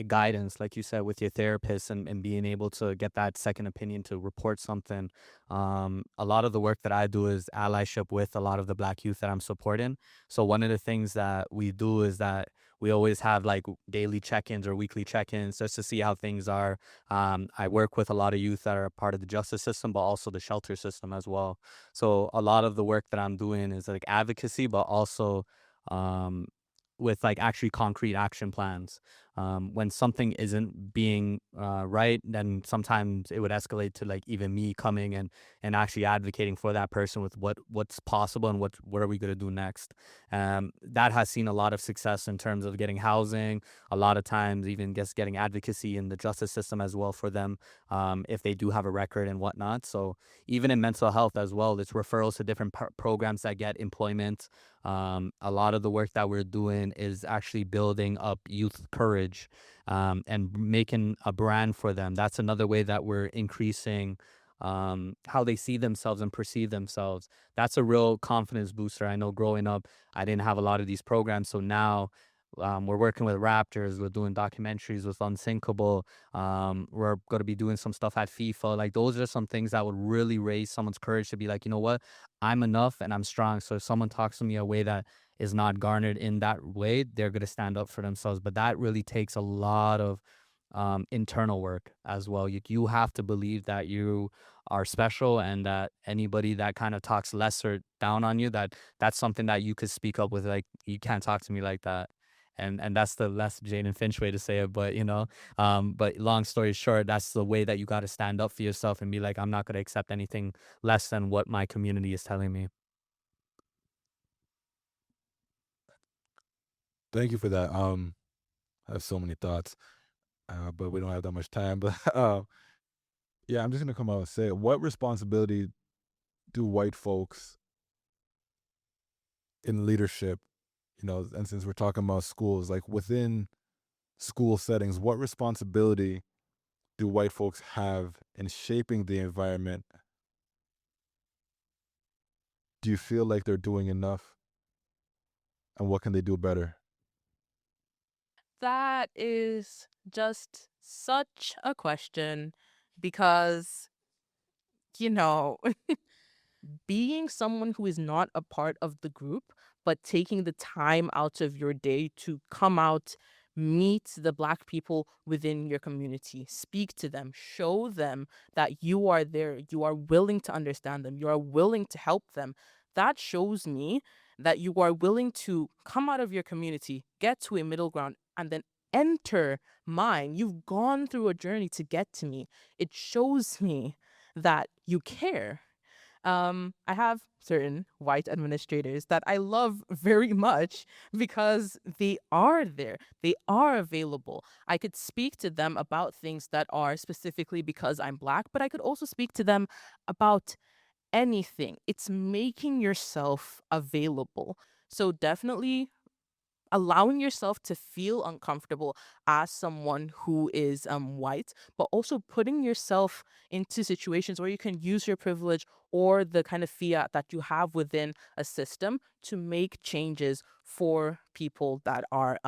guidance, like you said, with your therapist and being able to get that second opinion to report something. A lot of the work that I do is allyship with a lot of the Black youth that I'm supporting. So one of the things that we do is that we always have like daily check-ins or weekly check-ins just to see how things are. I work with a lot of youth that are part of the justice system, but also the shelter system as well. So a lot of the work that I'm doing is like advocacy, but also um, with like actually concrete action plans. When something isn't being right, then sometimes it would escalate to like even me coming and actually advocating for that person with what's possible and what are we going to do next. That has seen a lot of success in terms of getting housing, a lot of times even just getting advocacy in the justice system as well for them, if they do have a record and whatnot. So even in mental health as well, it's referrals to different programs that get employment. A lot of the work that we're doing is actually building up youth courage, and making a brand for them. That's another way that we're increasing how they see themselves and perceive themselves. That's a real confidence booster. I know growing up, I didn't have a lot of these programs. So now we're working with Raptors, we're doing documentaries with Unsinkable. We're going to be doing some stuff at FIFA. Like, those are some things that would really raise someone's courage to be like, you know what, I'm enough and I'm strong. So if someone talks to me a way that is not garnered in that way, they're going to stand up for themselves. But that really takes a lot of internal work as well. You have to believe that you are special, and that anybody that kind of talks lesser down on you, that's something that you could speak up with. Like, you can't talk to me like that. And that's the less Jaden Finch way to say it, but but long story short, that's the way that you got to stand up for yourself and be like, I'm not going to accept anything less than what my community is telling me. Thank you for that. I have so many thoughts, but we don't have that much time. But yeah, I'm just gonna come out and say, what responsibility do white folks in leadership, and since we're talking about schools, like within school settings, what responsibility do white folks have in shaping the environment? Do you feel like they're doing enough? And what can they do better? That is just such a question because, you know, being someone who is not a part of the group, but taking the time out of your day to come out, meet the Black people within your community, speak to them, show them that you are there, you are willing to understand them, you are willing to help them. That shows me that you are willing to come out of your community, get to a middle ground, and then enter mine. You've gone through a journey to get to me. It shows me that you care. I have certain white administrators that I love very much because they are there. They are available. I could speak to them about things that are specifically because I'm Black, but I could also speak to them about anything. It's making yourself available. So definitely allowing yourself to feel uncomfortable as someone who is white, but also putting yourself into situations where you can use your privilege or the kind of fiat that you have within a system to make changes for people that are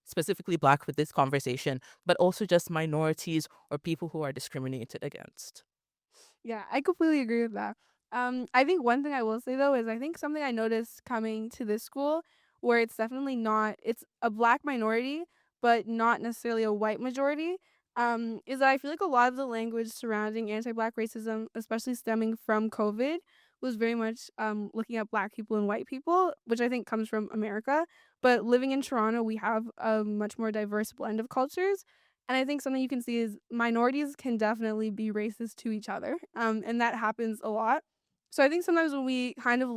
specifically Black with this conversation, but also just minorities or people who are discriminated against. Yeah, I completely agree with that. I think one thing I will say though is I think something I noticed coming to this school where it's definitely not it's a Black minority, but not necessarily a white majority. Is that I feel like a lot of the language surrounding anti-Black racism, especially stemming from COVID, was very much looking at Black people and white people, which I think comes from America. But living in Toronto, we have a much more diverse blend of cultures, and I think something you can see is minorities can definitely be racist to each other, and that happens a lot. So I think sometimes when we kind of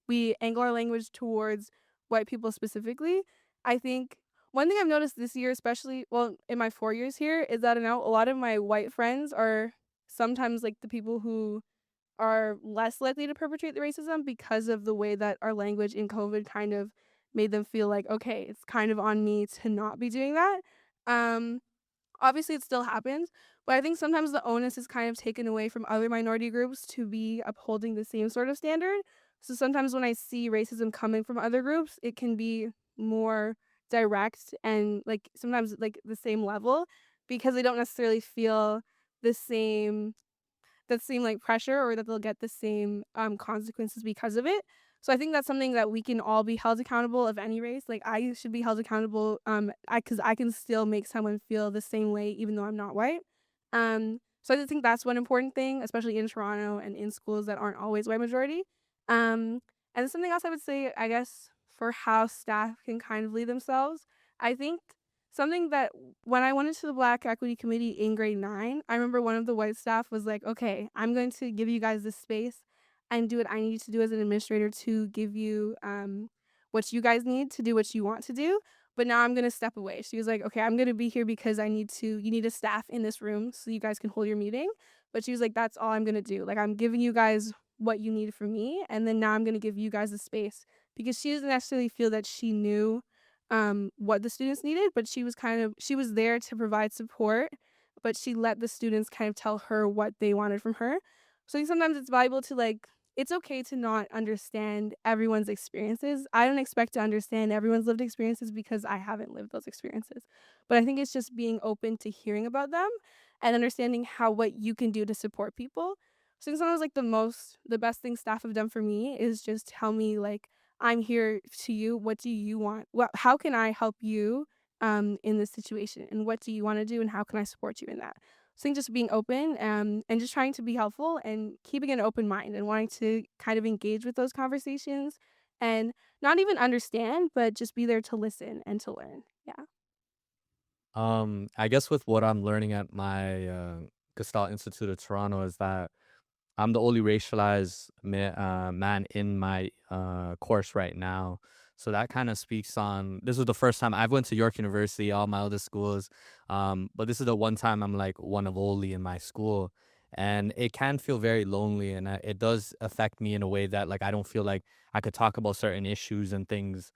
we angle our language towards white people specifically, I think one thing I've noticed this year, especially, well, in my 4 years here, is that now a lot of my white friends are sometimes like the people who are less likely to perpetrate the racism because of the way that our language in COVID kind of made them feel like, okay, it's kind of on me to not be doing that. Um, Obviously, it still happens, but I think sometimes the onus is kind of taken away from other minority groups to be upholding the same sort of standard. So sometimes when I see racism coming from other groups, it can be more direct and like sometimes like the same level because they don't necessarily feel the same that same like pressure or that they'll get the same consequences because of it. So I think that's something that we can all be held accountable of any race. Like I should be held accountable I cuz I can still make someone feel the same way even though I'm not white. So I just think that's one important thing, especially in Toronto and in schools that aren't always white majority. And something else I would say, I guess, for how staff can kind of lead themselves. I think something that when I went into the Black Equity Committee in grade 9, I remember one of the white staff was like, "Okay, I'm going to give you guys this space and do what I need to do as an administrator to give you what you guys need to do what you want to do. But now I'm going to step away." She was like, "Okay, I'm going to be here because you need a staff in this room so you guys can hold your meeting." But she was like, "That's all I'm going to do. Like, I'm giving you guys what you need from me. And then now I'm going to give you guys the space," because she doesn't necessarily feel that she knew what the students needed, but she was there to provide support, but she let the students kind of tell her what they wanted from her. So I think sometimes it's valuable to like, it's okay to not understand everyone's experiences. I don't expect to understand everyone's lived experiences because I haven't lived those experiences. But I think it's just being open to hearing about them and understanding how what you can do to support people. So I think sometimes like the best thing staff have done for me is just tell me like, "I'm here to you. What do you want? How can I help you in this situation? And what do you want to do? And how can I support you in that?" So I think just being open and just trying to be helpful and keeping an open mind and wanting to kind of engage with those conversations and not even understand, but just be there to listen and to learn. Yeah. I guess with what I'm learning at my Gestalt Institute of Toronto is that I'm the only racialized man in my course right now. So that kind of speaks on. This is the first time I've went to York University, all my other schools, but this is the one time I'm like one of only in my school, and it can feel very lonely, and it does affect me in a way that like I don't feel like I could talk about certain issues and things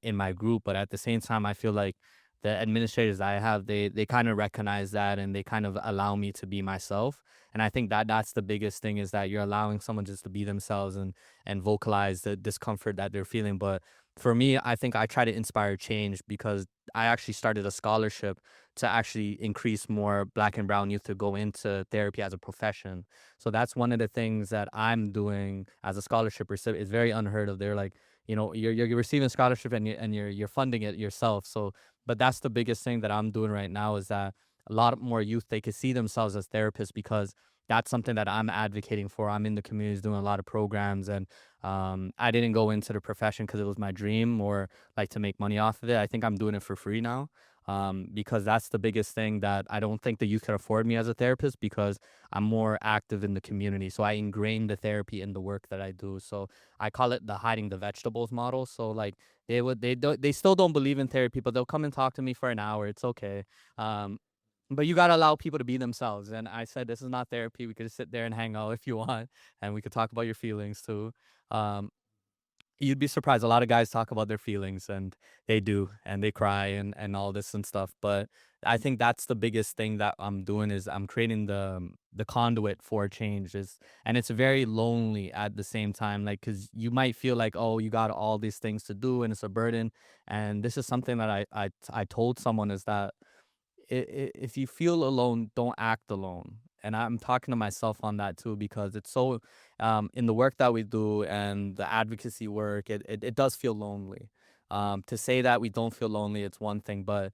in my group, but at the same time I feel like the administrators I have, they kind of recognize that and they kind of allow me to be myself. And I think that that's the biggest thing is that you're allowing someone just to be themselves and vocalize the discomfort that they're feeling. But for me, I think I try to inspire change because I actually started a scholarship to actually increase more Black and brown youth to go into therapy as a profession. So that's one of the things that I'm doing as a scholarship recipient. It's very unheard of. They're like, you're receiving a scholarship and you're funding it yourself. So but that's the biggest thing that I'm doing right now is that a lot more youth, they could see themselves as therapists because that's something that I'm advocating for. I'm in the communities doing a lot of programs, and I didn't go into the profession because it was my dream or like to make money off of it. I think I'm doing it for free now, because that's the biggest thing that I don't think the youth can afford me as a therapist because I'm more active in the community. So I ingrain the therapy in the work that I do. So I call it the hiding the vegetables model. So like they still don't believe in therapy, but they'll come and talk to me for an hour. It's okay. Um, but you gotta allow people to be themselves. And I said, this is not therapy. We could just sit there and hang out if you want, and we could talk about your feelings too. Um, you'd be surprised. A lot of guys talk about their feelings, and they do, and they cry and all this and stuff. But I think that's the biggest thing that I'm doing is I'm creating the conduit for change. And it's very lonely at the same time, like because you might feel like, oh, you got all these things to do and it's a burden. And this is something that I told someone is that if you feel alone, don't act alone. And I'm talking to myself on that too, because it's so in the work that we do and the advocacy work, it does feel lonely. To say that we don't feel lonely, it's one thing, but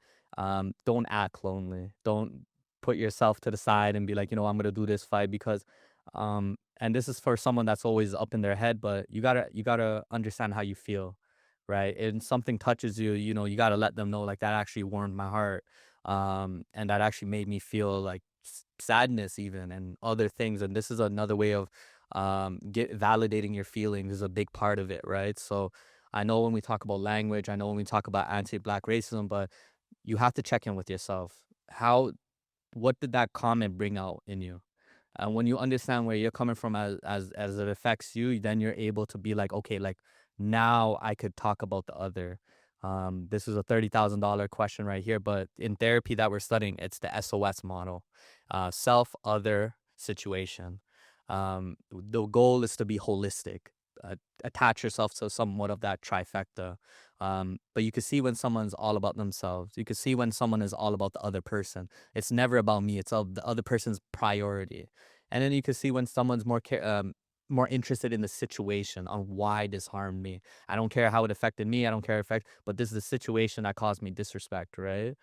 don't act lonely. Don't put yourself to the side and be like, I'm going to do this fight because, and this is for someone that's always up in their head, but you gotta understand how you feel, right? And something touches you, you gotta let them know like that actually warmed my heart, and that actually made me feel like sadness even and other things. And this is another way of get validating your feelings is a big part of it, right? So I know when we talk about language, I know when we talk about anti-black racism, but you have to check in with yourself. What did that comment bring out in you? And when you understand where you're coming from as it affects you, then you're able to be like, okay, like now I could talk about the other. This is a $30,000 question right here, but in therapy that we're studying, it's the SOS model, self, other, situation. The goal is to be holistic. Attach yourself to somewhat of that trifecta. But you can see when someone's all about themselves. You can see when someone is all about the other person. It's never about me. It's of the other person's priority. And then you can see when someone's more interested in the situation on why this harmed me. I don't care how it affected me. I don't care but this is the situation that caused me disrespect, right?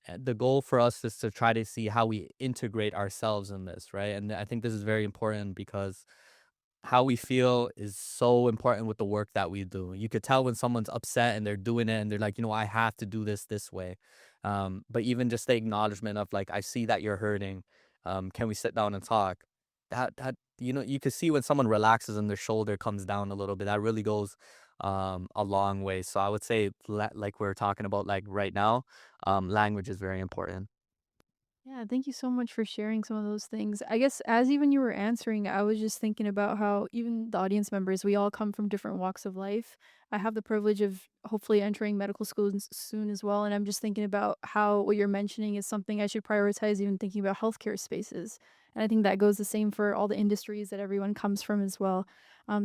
And the goal for us is to try to see how we integrate ourselves in this, right? And I think this is very important because how we feel is so important with the work that we do. You could tell when someone's upset and they're doing it and they're like, I have to do this way. But even just the acknowledgement of like, I see that you're hurting. Can we sit down and talk? That you can see when someone relaxes and their shoulder comes down a little bit. That really goes a long way. So I would say, like we're talking about like right now, language is very important. Yeah, thank you so much for sharing some of those things. I guess as even you were answering, I was just thinking about how even the audience members, we all come from different walks of life. I have the privilege of hopefully entering medical school soon as well. And I'm just thinking about how what you're mentioning is something I should prioritize, even thinking about healthcare spaces. And I think that goes the same for all the industries that everyone comes from as well.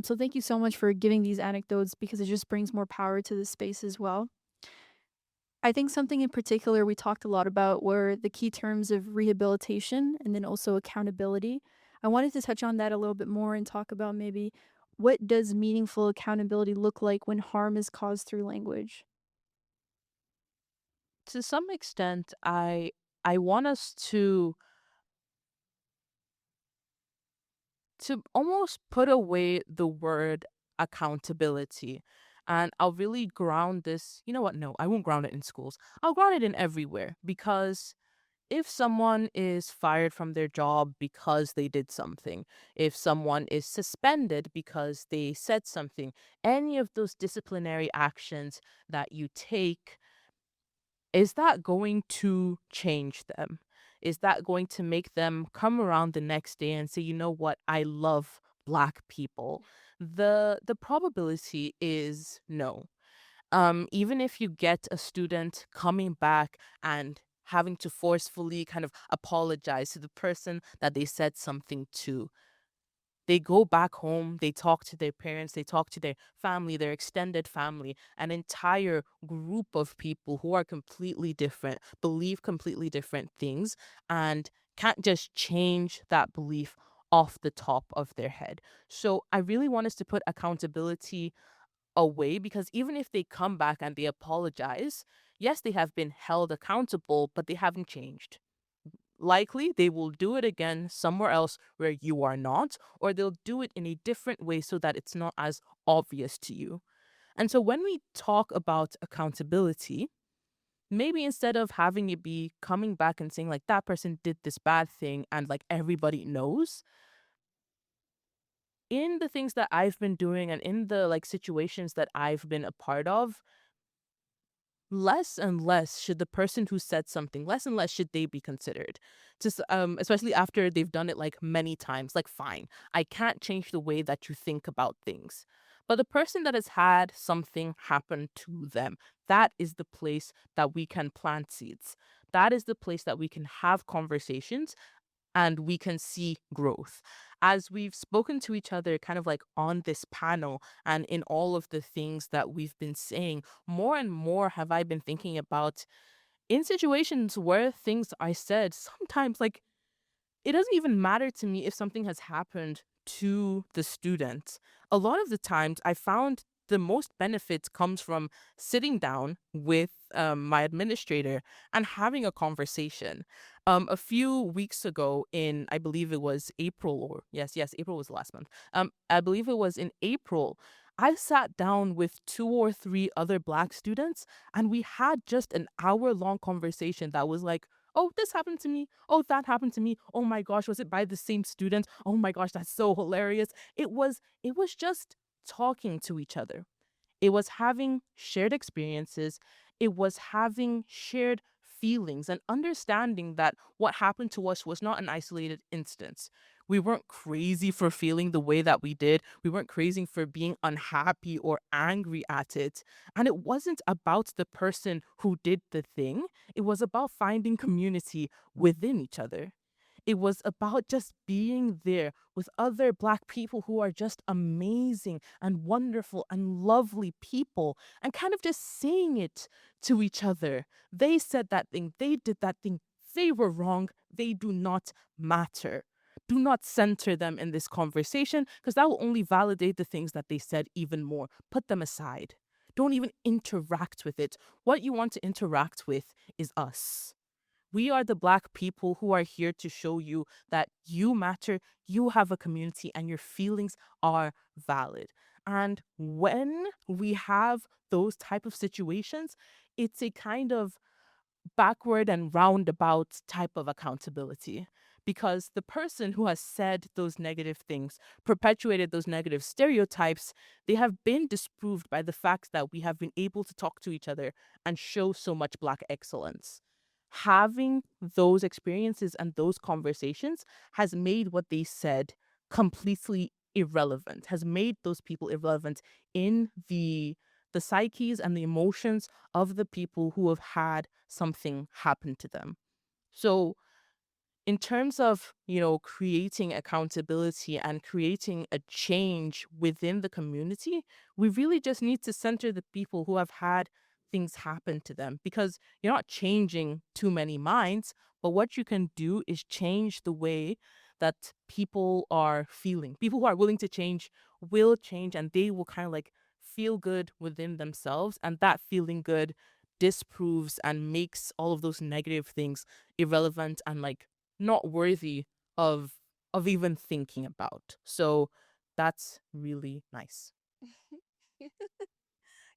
So thank you so much for giving these anecdotes because it just brings more power to the space as well. I think something in particular we talked a lot about were the key terms of rehabilitation and then also accountability. I wanted to touch on that a little bit more and talk about maybe what does meaningful accountability look like when harm is caused through language? To some extent, I want us to almost put away the word accountability. And I'll really ground this. You know what? No, I won't ground it in schools. I'll ground it in everywhere, because if someone is fired from their job because they did something, if someone is suspended because they said something, any of those disciplinary actions that you take, is that going to change them? Is that going to make them come around the next day and say, you know what, I love Black people? The probability is no. Even if you get a student coming back and having to forcefully kind of apologize to the person that they said something to, they go back home, they talk to their parents, they talk to their family, their extended family, an entire group of people who are completely different, believe completely different things, and can't just change that belief off the top of their head. So I really want us to put accountability away, because even if they come back and they apologize, yes, they have been held accountable, but they haven't changed. Likely, they will do it again somewhere else where you are not, or they'll do it in a different way so that it's not as obvious to you. And so when we talk about accountability, maybe instead of having it be coming back and saying, like, that person did this bad thing and like everybody knows, in the things that I've been doing and in the like situations that I've been a part of, less and less should the person who said something, less and less should they be considered. Just especially after they've done it like many times. Like, fine, I can't change the way that you think about things, but the person that has had something happen to them, that is the place that we can plant seeds. That is the place that we can have conversations and we can see growth. As we've spoken to each other kind of like on this panel and in all of the things that we've been saying, more and more have I been thinking about, in situations where things I said, sometimes like it doesn't even matter to me if something has happened to the student. A lot of the times I found the most benefits comes from sitting down with my administrator and having a conversation. A few weeks ago in, I believe it was April, or yes, April was last month. I believe it was in April. I sat down with two or three other Black students and we had just an hour-long conversation that was like, oh, this happened to me. Oh, that happened to me. Oh my gosh, was it by the same student? Oh my gosh, that's so hilarious. It was just talking to each other. It was having shared experiences. It was having shared feelings and understanding that what happened to us was not an isolated instance. We weren't crazy for feeling the way that we did. We weren't crazy for being unhappy or angry at it. And it wasn't about the person who did the thing. It was about finding community within each other. It was about just being there with other Black people who are just amazing and wonderful and lovely people, and kind of just saying it to each other. They said that thing, they did that thing, they were wrong, they do not matter. Do not center them in this conversation, because that will only validate the things that they said even more. Put them aside. Don't even interact with it. What you want to interact with is us. We are the Black people who are here to show you that you matter, you have a community, and your feelings are valid. And when we have those type of situations, it's a kind of backward and roundabout type of accountability, because the person who has said those negative things, perpetuated those negative stereotypes, they have been disproved by the fact that we have been able to talk to each other and show so much Black excellence. Having those experiences and those conversations has made what they said completely irrelevant, has made those people irrelevant in the psyches and the emotions of the people who have had something happen to them. So in terms of, creating accountability and creating a change within the community, we really just need to center the people who have had things happen to them, because you're not changing too many minds, but what you can do is change the way that people are feeling. People who are willing to change will change, and they will kind of like feel good within themselves, and that feeling good disproves and makes all of those negative things irrelevant and like not worthy of even thinking about. So that's really nice.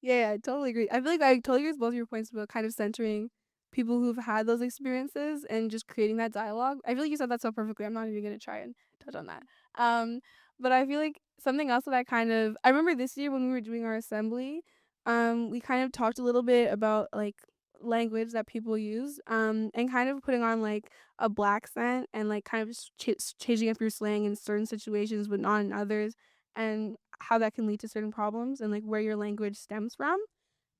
Yeah, I totally agree. I feel like I totally agree with both of your points about kind of centering people who've had those experiences and just creating that dialogue. I feel like you said that so perfectly. I'm not even gonna try and touch on that. Um, but I feel like something else that I remember this year when we were doing our assembly, we kind of talked a little bit about like language that people use, and kind of putting on like a black scent and like kind of just changing up your slang in certain situations but not in others, and how that can lead to certain problems and like where your language stems from.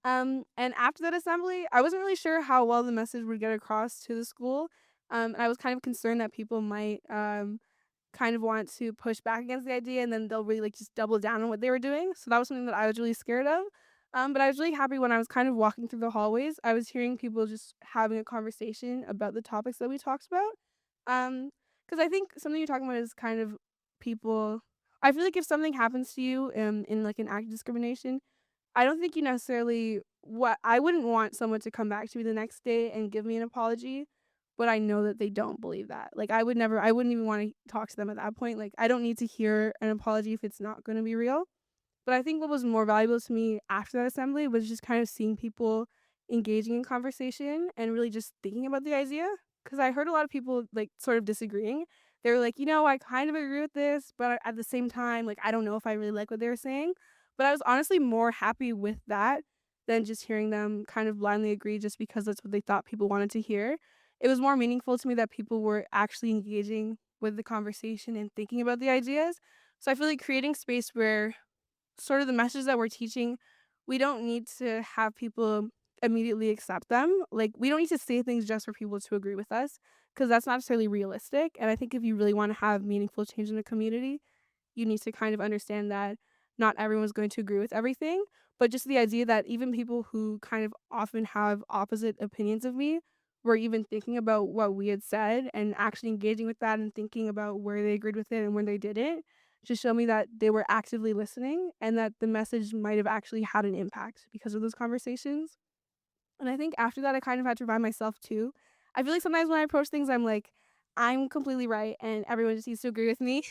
And after that assembly, I wasn't really sure how well the message would get across to the school. And I was kind of concerned that people might kind of want to push back against the idea and then they'll really like just double down on what they were doing. So that was something that I was really scared of. But I was really happy when I was kind of walking through the hallways. I was hearing people just having a conversation about the topics that we talked about. Because I think something you're talking about is kind of people. I feel like if something happens to you in like an act of discrimination, I don't think you necessarily what I wouldn't want someone to come back to me the next day and give me an apology, but I know that they don't believe that. Like I wouldn't even want to talk to them at that point. Like I don't need to hear an apology if it's not going to be real. But I think what was more valuable to me after that assembly was just kind of seeing people engaging in conversation and really just thinking about the idea. Because I heard a lot of people like sort of disagreeing. They were like, I kind of agree with this, but at the same time, like, I don't know if I really like what they were saying. But I was honestly more happy with that than just hearing them kind of blindly agree just because that's what they thought people wanted to hear. It was more meaningful to me that people were actually engaging with the conversation and thinking about the ideas. So I feel like creating space where sort of the message that we're teaching, we don't need to have people immediately accept them. Like, we don't need to say things just for people to agree with us because that's not necessarily realistic. And I think if you really want to have meaningful change in the community, you need to kind of understand that not everyone's going to agree with everything, but just the idea that even people who kind of often have opposite opinions of me were even thinking about what we had said and actually engaging with that and thinking about where they agreed with it and when they didn't, to show me that they were actively listening and that the message might have actually had an impact because of those conversations. And I think after that, I kind of had to remind myself too. I feel like sometimes when I approach things, I'm like, I'm completely right and everyone just needs to agree with me.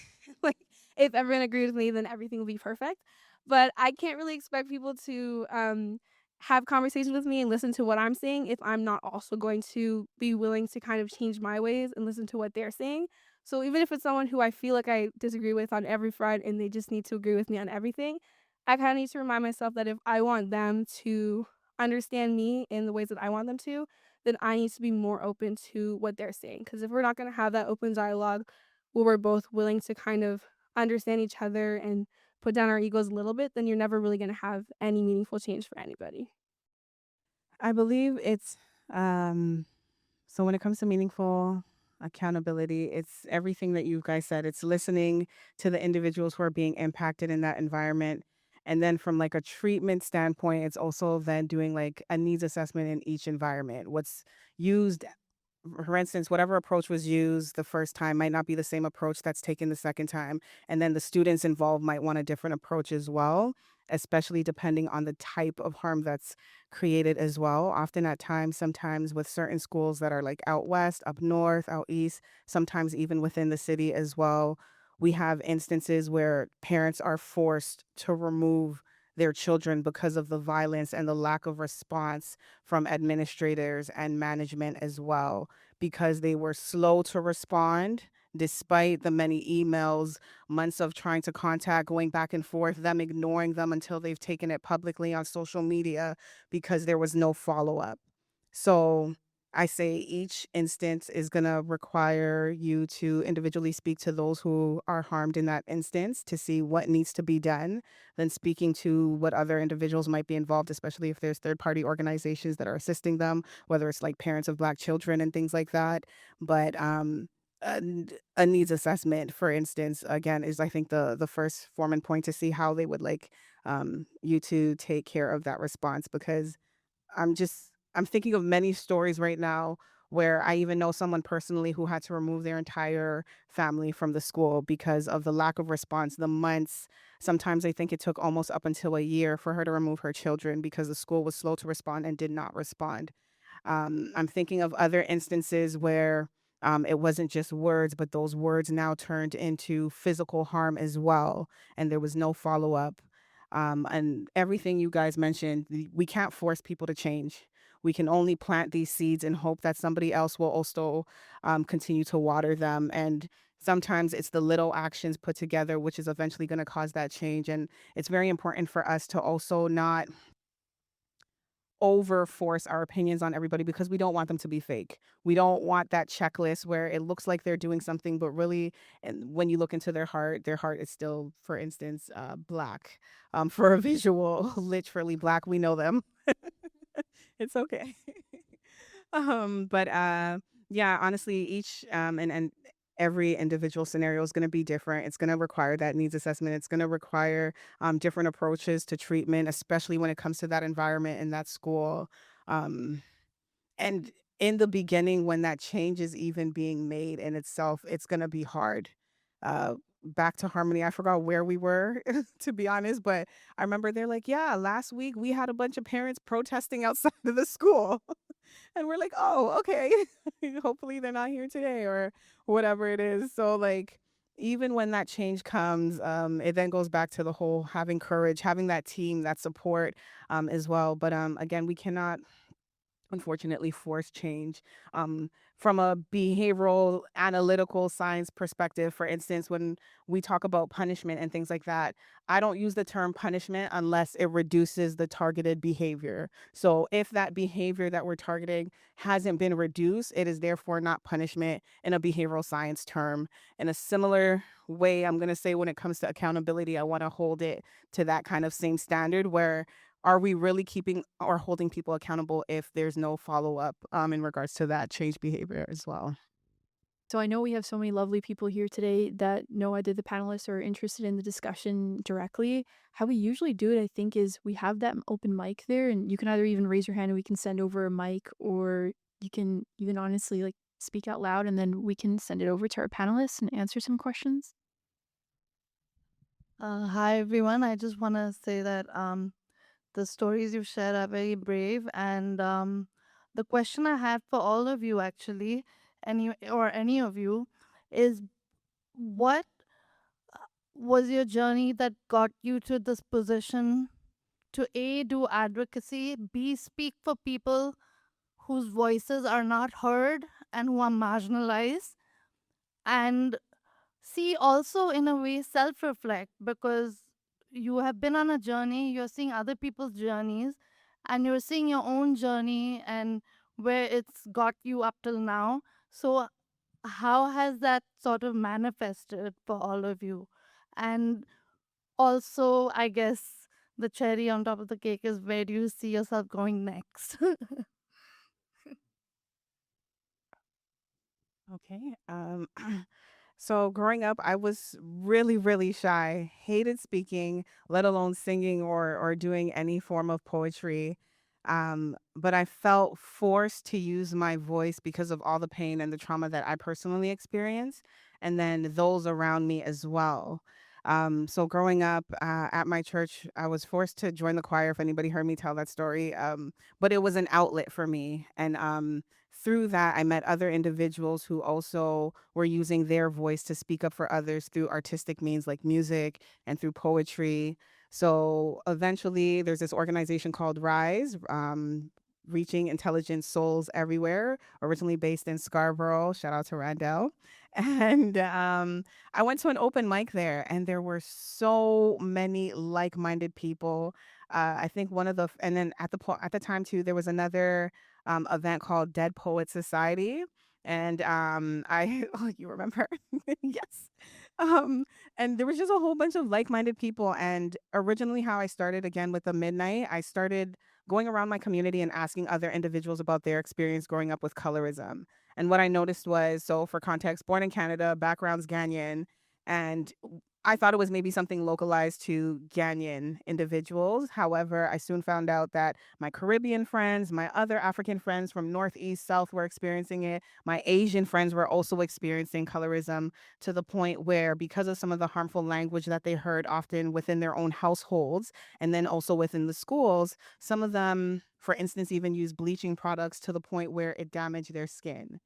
Like, if everyone agrees with me, then everything will be perfect. But I can't really expect people to have conversations with me and listen to what I'm saying if I'm not also going to be willing to kind of change my ways and listen to what they're saying. So even if it's someone who I feel like I disagree with on every front and they just need to agree with me on everything, I kind of need to remind myself that if I want them to understand me in the ways that I want them to, then I need to be more open to what they're saying. Because if we're not going to have that open dialogue where we're both willing to kind of understand each other and put down our egos a little bit, then you're never really going to have any meaningful change for anybody. I believe it's so when it comes to meaningful accountability, it's everything that you guys said. It's listening to the individuals who are being impacted in that environment. And then from like a treatment standpoint, it's also then doing like a needs assessment in each environment. What's used, for instance, whatever approach was used the first time might not be the same approach that's taken the second time. And then the students involved might want a different approach as well, especially depending on the type of harm that's created as well. Often at times, sometimes with certain schools that are like out west, up north, out east, sometimes even within the city as well, we have instances where parents are forced to remove their children because of the violence and the lack of response from administrators and management as well, because they were slow to respond despite the many emails, months of trying to contact, going back and forth, them ignoring them until they've taken it publicly on social media because there was no follow up. So I say each instance is going to require you to individually speak to those who are harmed in that instance to see what needs to be done, then speaking to what other individuals might be involved, especially if there's third party organizations that are assisting them, whether it's like parents of Black children and things like that. But a needs assessment, for instance, again, is I think the first form and point to see how they would like you to take care of that response, because I'm thinking of many stories right now where I even know someone personally who had to remove their entire family from the school because of the lack of response, the months. Sometimes I think it took almost up until a year for her to remove her children because the school was slow to respond and did not respond. I'm thinking of other instances where it wasn't just words, but those words now turned into physical harm as well, and there was no follow up. And everything you guys mentioned, we can't force people to change. We can only plant these seeds and hope that somebody else will also continue to water them. And sometimes it's the little actions put together, which is eventually going to cause that change. And it's very important for us to also not over force our opinions on everybody because we don't want them to be fake. We don't want that checklist where it looks like they're doing something, but really, and when you look into their heart is still, for instance, black. For a visual, literally black. We know them. It's okay. But yeah, honestly, each and every individual scenario is going to be different. It's going to require that needs assessment. It's going to require different approaches to treatment, especially when it comes to that environment in that school. Um, and in the beginning, when that change is even being made in itself, it's going to be hard. Back to Harmony, I forgot where we were, to be honest, but I remember they're like, yeah, last week we had a bunch of parents protesting outside of the school. And we're like, oh, okay. Hopefully they're not here today or whatever it is. So, like, even when that change comes, it then goes back to the whole having courage, having that team, that support as well. But again, we cannot unfortunately force change. From a behavioral analytical science perspective, for instance, when we talk about punishment and things like that, I don't use the term punishment unless it reduces the targeted behavior. So if that behavior that we're targeting hasn't been reduced, it is therefore not punishment in a behavioral science term. In a similar way, I'm going to say when it comes to accountability, I want to hold it to that kind of same standard where are we really keeping or holding people accountable if there's no follow up in regards to that change behavior as well? So I know we have so many lovely people here today that know either the panelists or are interested in the discussion directly. How we usually do it, I think, is we have that open mic there, and you can either even raise your hand and we can send over a mic, or you can even honestly like speak out loud, and then we can send it over to our panelists and answer some questions. Hi everyone. I just want to say that the stories you've shared are very brave, and the question I had for all of you, actually, any of you, is what was your journey that got you to this position to A, do advocacy, B, speak for people whose voices are not heard and who are marginalized, and C, also in a way self reflect, because you have been on a journey, you're seeing other people's journeys, and you're seeing your own journey and where it's got you up till now. So, how has that sort of manifested for all of you? And also, I guess the cherry on top of the cake is, where do you see yourself going next? Okay. So growing up, I was really, really shy, hated speaking, let alone singing or doing any form of poetry. But I felt forced to use my voice because of all the pain and the trauma that I personally experienced, and then those around me as well. So growing up at my church, I was forced to join the choir. If anybody heard me tell that story, but it was an outlet for me, and through that, I met other individuals who also were using their voice to speak up for others through artistic means like music and through poetry. So eventually, there's this organization called Rise, Reaching Intelligent Souls Everywhere, originally based in Scarborough. Shout out to Randall. And I went to an open mic there, and there were so many like-minded people. I think one of the, and then at the time too, there was another event called Dead Poet Society, and I oh, you remember? Yes. And there was just a whole bunch of like-minded people. And originally, how I started again with the midnight, I started going around my community and asking other individuals about their experience growing up with colorism. And what I noticed was, so for context, born in Canada, background's Ghanaian, and I thought it was maybe something localized to Ghanaian individuals. However, I soon found out that my Caribbean friends, my other African friends from Northeast, South were experiencing it. My Asian friends were also experiencing colorism, to the point where, because of some of the harmful language that they heard often within their own households and then also within the schools, some of them, for instance, even use bleaching products to the point where it damaged their skin.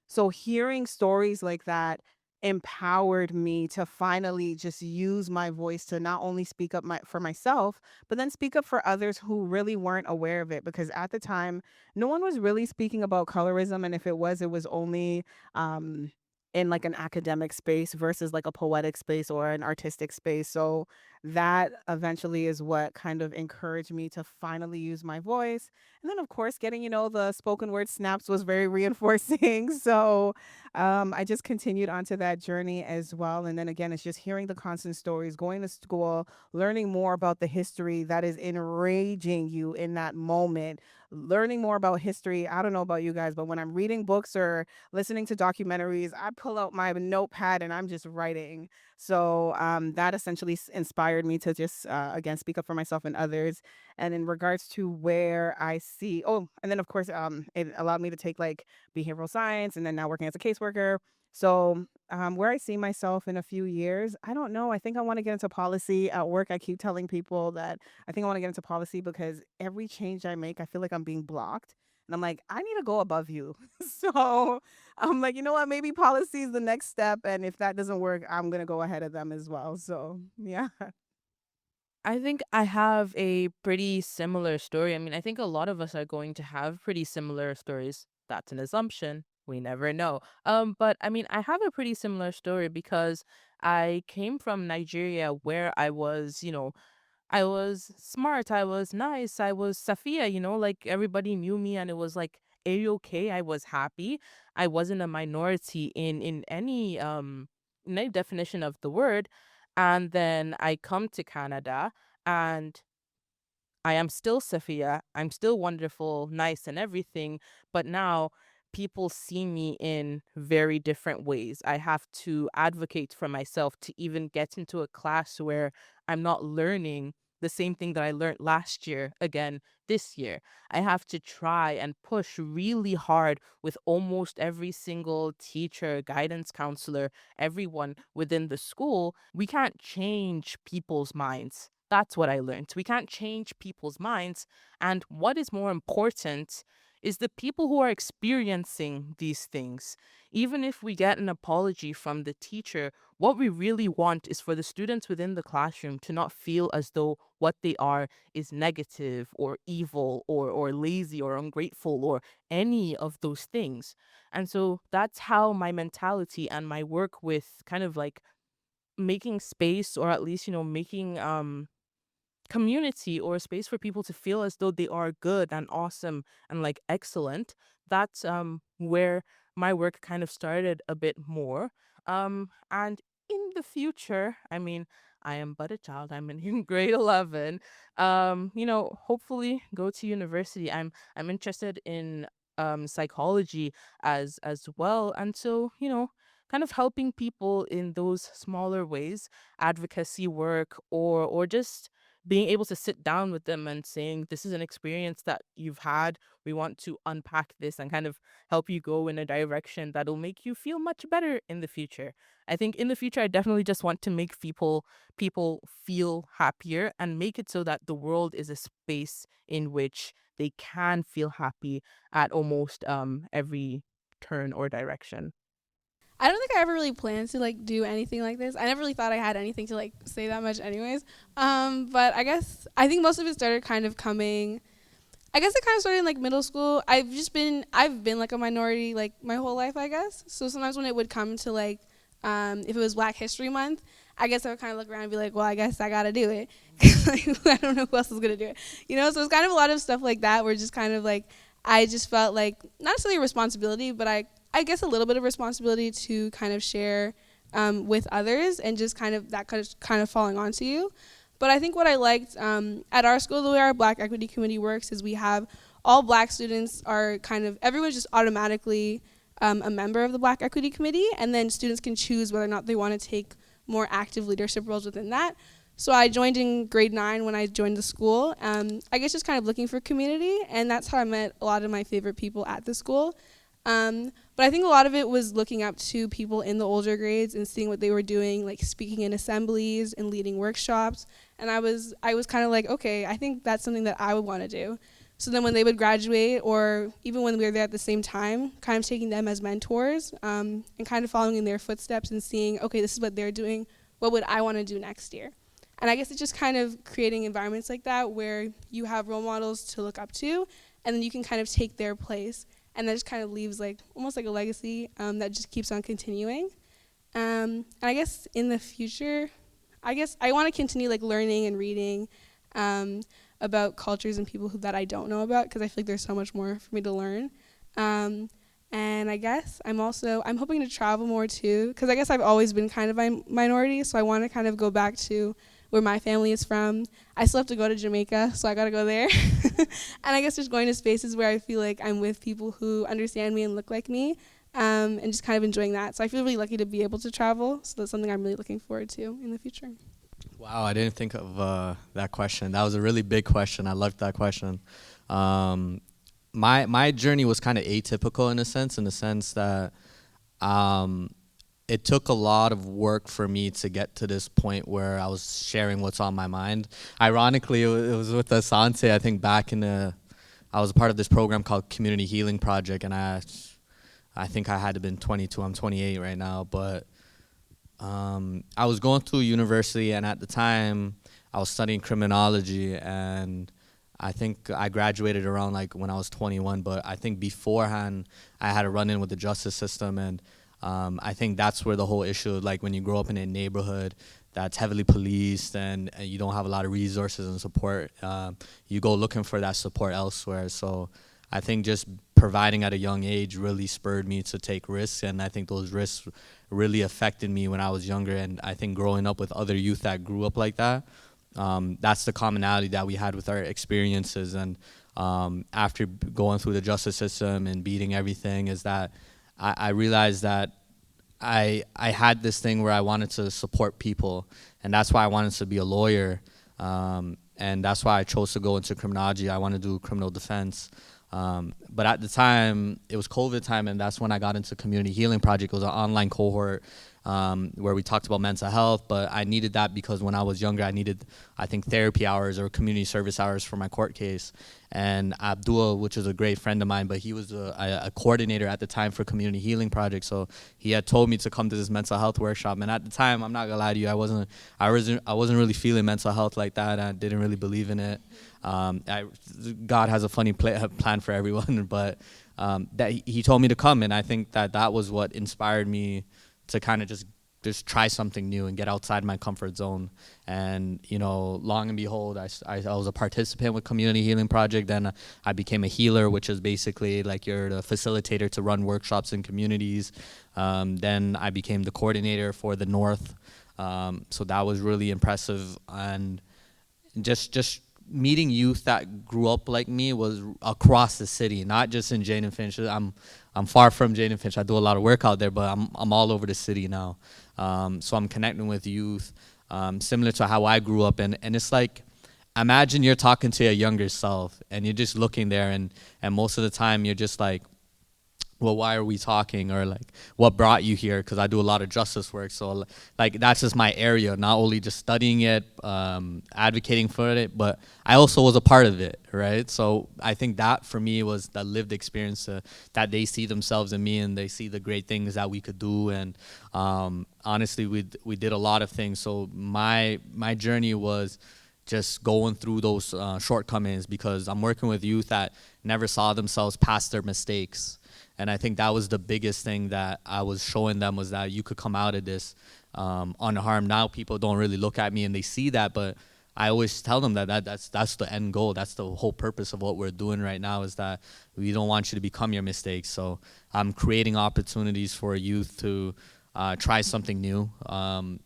So hearing stories like that empowered me to finally just use my voice to not only speak up for myself, but then speak up for others who really weren't aware of it. Because at the time, no one was really speaking about colorism, and if it was only um, in like an academic space versus like a poetic space or an artistic space. So that eventually is what kind of encouraged me to finally use my voice. And then, of course, getting, the spoken word snaps was very reinforcing. So I just continued onto that journey as well. And then again, it's just hearing the constant stories, going to school, learning more about the history that is enraging you in that moment, learning more about history. I don't know about you guys, but when I'm reading books or listening to documentaries, I pull out my notepad and I'm just writing. So that essentially inspired me to just, again, speak up for myself and others. And in regards to where I see, oh, and then of course, it allowed me to take like behavioral science and then now working as a caseworker. So where I see myself in a few years, I don't know. I think I want to get into policy at work. I keep telling people that I think I want to get into policy because every change I make, I feel like I'm being blocked. And I'm like, I need to go above you. So I'm like, you know what? Maybe policy is the next step. And if that doesn't work, I'm going to go ahead of them as well. So, yeah. I think I have a pretty similar story. I mean, I think a lot of us are going to have pretty similar stories. That's an assumption. We never know. But I mean, I have a pretty similar story because I came from Nigeria where I was, I was smart, I was nice, I was Safia, like everybody knew me and it was like a-okay. I was happy. I wasn't a minority in any definition of the word. And then I come to Canada and I am still Sophia. I'm still wonderful, nice, and everything. But now people see me in very different ways. I have to advocate for myself to even get into a class where I'm not learning the same thing that I learned last year again this year. I have to try and push really hard with almost every single teacher, guidance counselor, everyone within the school. We can't change people's minds. That's what I learned. We can't change people's minds. And what is more important is the people who are experiencing these things. Even if we get an apology from the teacher, what we really want is for the students within the classroom to not feel as though what they are is negative or evil or lazy or ungrateful or any of those things. And so that's how my mentality and my work with kind of like making space, or at least, making community or a space for people to feel as though they are good and awesome and like excellent. That's where my work kind of started a bit more. And in the future, I mean, I am but a child. I'm in grade 11. Hopefully go to university. I'm interested in psychology as well. And so, kind of helping people in those smaller ways, advocacy work, or just being able to sit down with them and saying, this is an experience that you've had. We want to unpack this and kind of help you go in a direction that'll make you feel much better in the future. I think in the future, I definitely just want to make people feel happier and make it so that the world is a space in which they can feel happy at almost every turn or direction. I don't think I ever really planned to like do anything like this. I never really thought I had anything to like say that much anyways. But I think most of it started kind of coming, I guess it kind of started in like middle school. I've been like a minority like my whole life, I guess. So sometimes when it would come to like, if it was Black History Month, I guess I would kind of look around and be like, well, I guess I gotta do it. Like, I don't know who else is gonna do it. So it's kind of a lot of stuff like that where just kind of like, I just felt like, not necessarily a responsibility, but I guess a little bit of responsibility to kind of share with others and just kind of that kind of falling onto you. But I think what I liked at our school, the way our Black Equity Committee works is we have all Black students are everyone's just automatically a member of the Black Equity Committee, and then students can choose whether or not they want to take more active leadership roles within that. So I joined in grade 9 when I joined the school, I guess just kind of looking for community, and that's how I met a lot of my favorite people at the school. But I think a lot of it was looking up to people in the older grades and seeing what they were doing, like speaking in assemblies and leading workshops. And I was kind of like, okay, I think that's something that I would want to do. So then when they would graduate, or even when we were there at the same time, kind of taking them as mentors and kind of following in their footsteps and seeing, okay, this is what they're doing. What would I want to do next year? And I guess it's just kind of creating environments like that where you have role models to look up to, and then you can kind of take their place. And that just kind of leaves like almost like a legacy that just keeps on continuing. And I guess in the future, I guess I want to continue like learning and reading about cultures and people that I don't know about, because I feel like there's so much more for me to learn. And I guess I'm hoping to travel more too, because I guess I've always been kind of a minority, so I want to kind of go back to where my family is from. I still have to go to Jamaica, so I gotta go there. And I guess just going to spaces where I feel like I'm with people who understand me and look like me, and just kind of enjoying that. So I feel really lucky to be able to travel, so that's something I'm really looking forward to in the future. Wow, I didn't think of that question. That was a really big question. I loved that question. My journey was kind of atypical in the sense that it took a lot of work for me to get to this point where I was sharing what's on my mind. Ironically, it was with Asante. I think I was a part of this program called Community Healing Project, and I think I had to been 22. I'm 28 right now, but I was going through university, and at the time I was studying criminology, and I think I graduated around like when I was 21, but I think beforehand I had a run-in with the justice system, and I think that's where the whole issue, like when you grow up in a neighborhood that's heavily policed and you don't have a lot of resources and support, you go looking for that support elsewhere. So I think just providing at a young age really spurred me to take risks, and I think those risks really affected me when I was younger. And I think growing up with other youth that grew up like that, that's the commonality that we had with our experiences. And after going through the justice system and beating everything, is that I realized that I had this thing where I wanted to support people, and that's why I wanted to be a lawyer, and that's why I chose to go into criminology. I wanted to do criminal defense. But at the time, it was COVID time, and that's when I got into Community Healing Project. It was an online cohort where we talked about mental health, but I needed that because when I was younger, I needed, I think, therapy hours or community service hours for my court case. And Abdul, which is a great friend of mine, but he was a coordinator at the time for Community Healing Project, so he had told me to come to this mental health workshop. And at the time, I'm not gonna lie to you, I wasn't really feeling mental health like that. I didn't really believe in it. God has a funny plan for everyone, but that he told me to come, and I think that was what inspired me to kind of just try something new and get outside my comfort zone. And long and behold, I was a participant with Community Healing Project. Then I became a healer, which is basically like you're the facilitator to run workshops in communities. Then I became the coordinator for the North, so that was really impressive. And just meeting youth that grew up like me was across the city, not just in Jane and Finch. I'm far from Jane and Finch. I do a lot of work out there, but I'm all over the city now. So I'm connecting with youth, similar to how I grew up. And it's like, imagine you're talking to your younger self, and you're just looking there, and most of the time you're just like, well, why are we talking, or like, what brought you here? Because I do a lot of justice work, so like that's just my area. Not only just studying it, advocating for it, but I also was a part of it, right? So I think that for me was the lived experience, that they see themselves in me and they see the great things that we could do. And honestly, we did a lot of things. So my journey was just going through those shortcomings, because I'm working with youth that never saw themselves past their mistakes. And I think that was the biggest thing that I was showing them, was that you could come out of this unharmed. Now people don't really look at me and they see that, but I always tell them that's the end goal. That's the whole purpose of what we're doing right now, is that we don't want you to become your mistakes. So I'm creating opportunities for youth to try something new.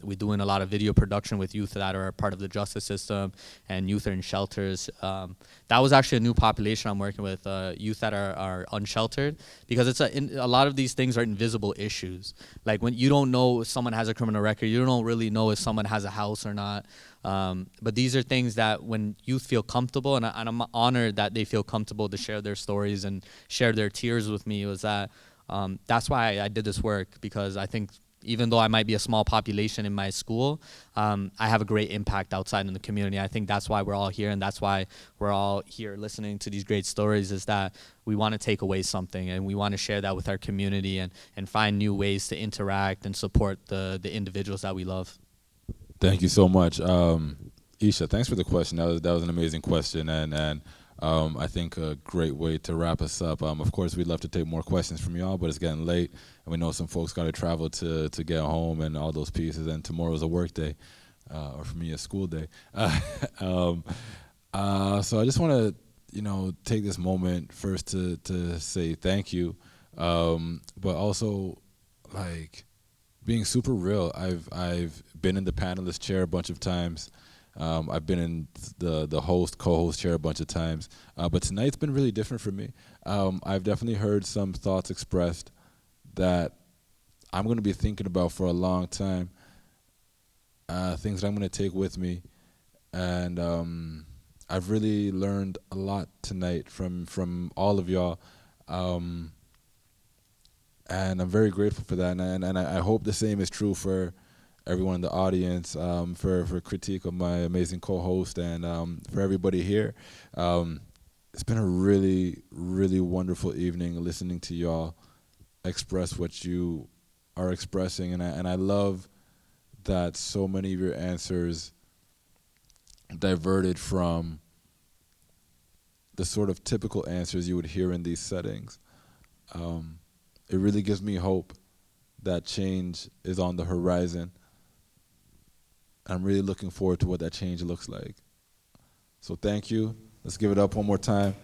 We're doing a lot of video production with youth that are part of the justice system and youth are in shelters. That was actually a new population I'm working with, youth that are unsheltered, because it's a lot of these things are invisible issues. Like when you don't know if someone has a criminal record, you don't really know if someone has a house or not. But these are things that when youth feel comfortable, and I'm honored that they feel comfortable to share their stories and share their tears with me, was that that's why I did this work, because I think even though I might be a small population in my school, I have a great impact outside in the community. I think that's why we're all here, and that's why we're all here listening to these great stories, is that we want to take away something, and we want to share that with our community, and find new ways to interact and support the individuals that we love. Thank you so much. Isha, thanks for the question. That was an amazing question, and I think a great way to wrap us up. Of course, we'd love to take more questions from y'all, but it's getting late, and we know some folks got to travel to get home and all those pieces, and tomorrow's a work day, or for me, a school day. So I just want to, take this moment first to say thank you, but also, like, being super real. I've been in the panelist chair a bunch of times. I've been in the co-host chair a bunch of times, but tonight's been really different for me. I've definitely heard some thoughts expressed that I'm going to be thinking about for a long time, things that I'm going to take with me, and I've really learned a lot tonight from all of y'all, and I'm very grateful for that, and I hope the same is true for everyone in the audience, for Kritika, my amazing co-host, and for everybody here. It's been a really, really wonderful evening listening to y'all express what you are expressing, and I love that so many of your answers diverted from the sort of typical answers you would hear in these settings. It really gives me hope that change is on the horizon. I'm really looking forward to what that change looks like. So thank you. Let's give it up one more time.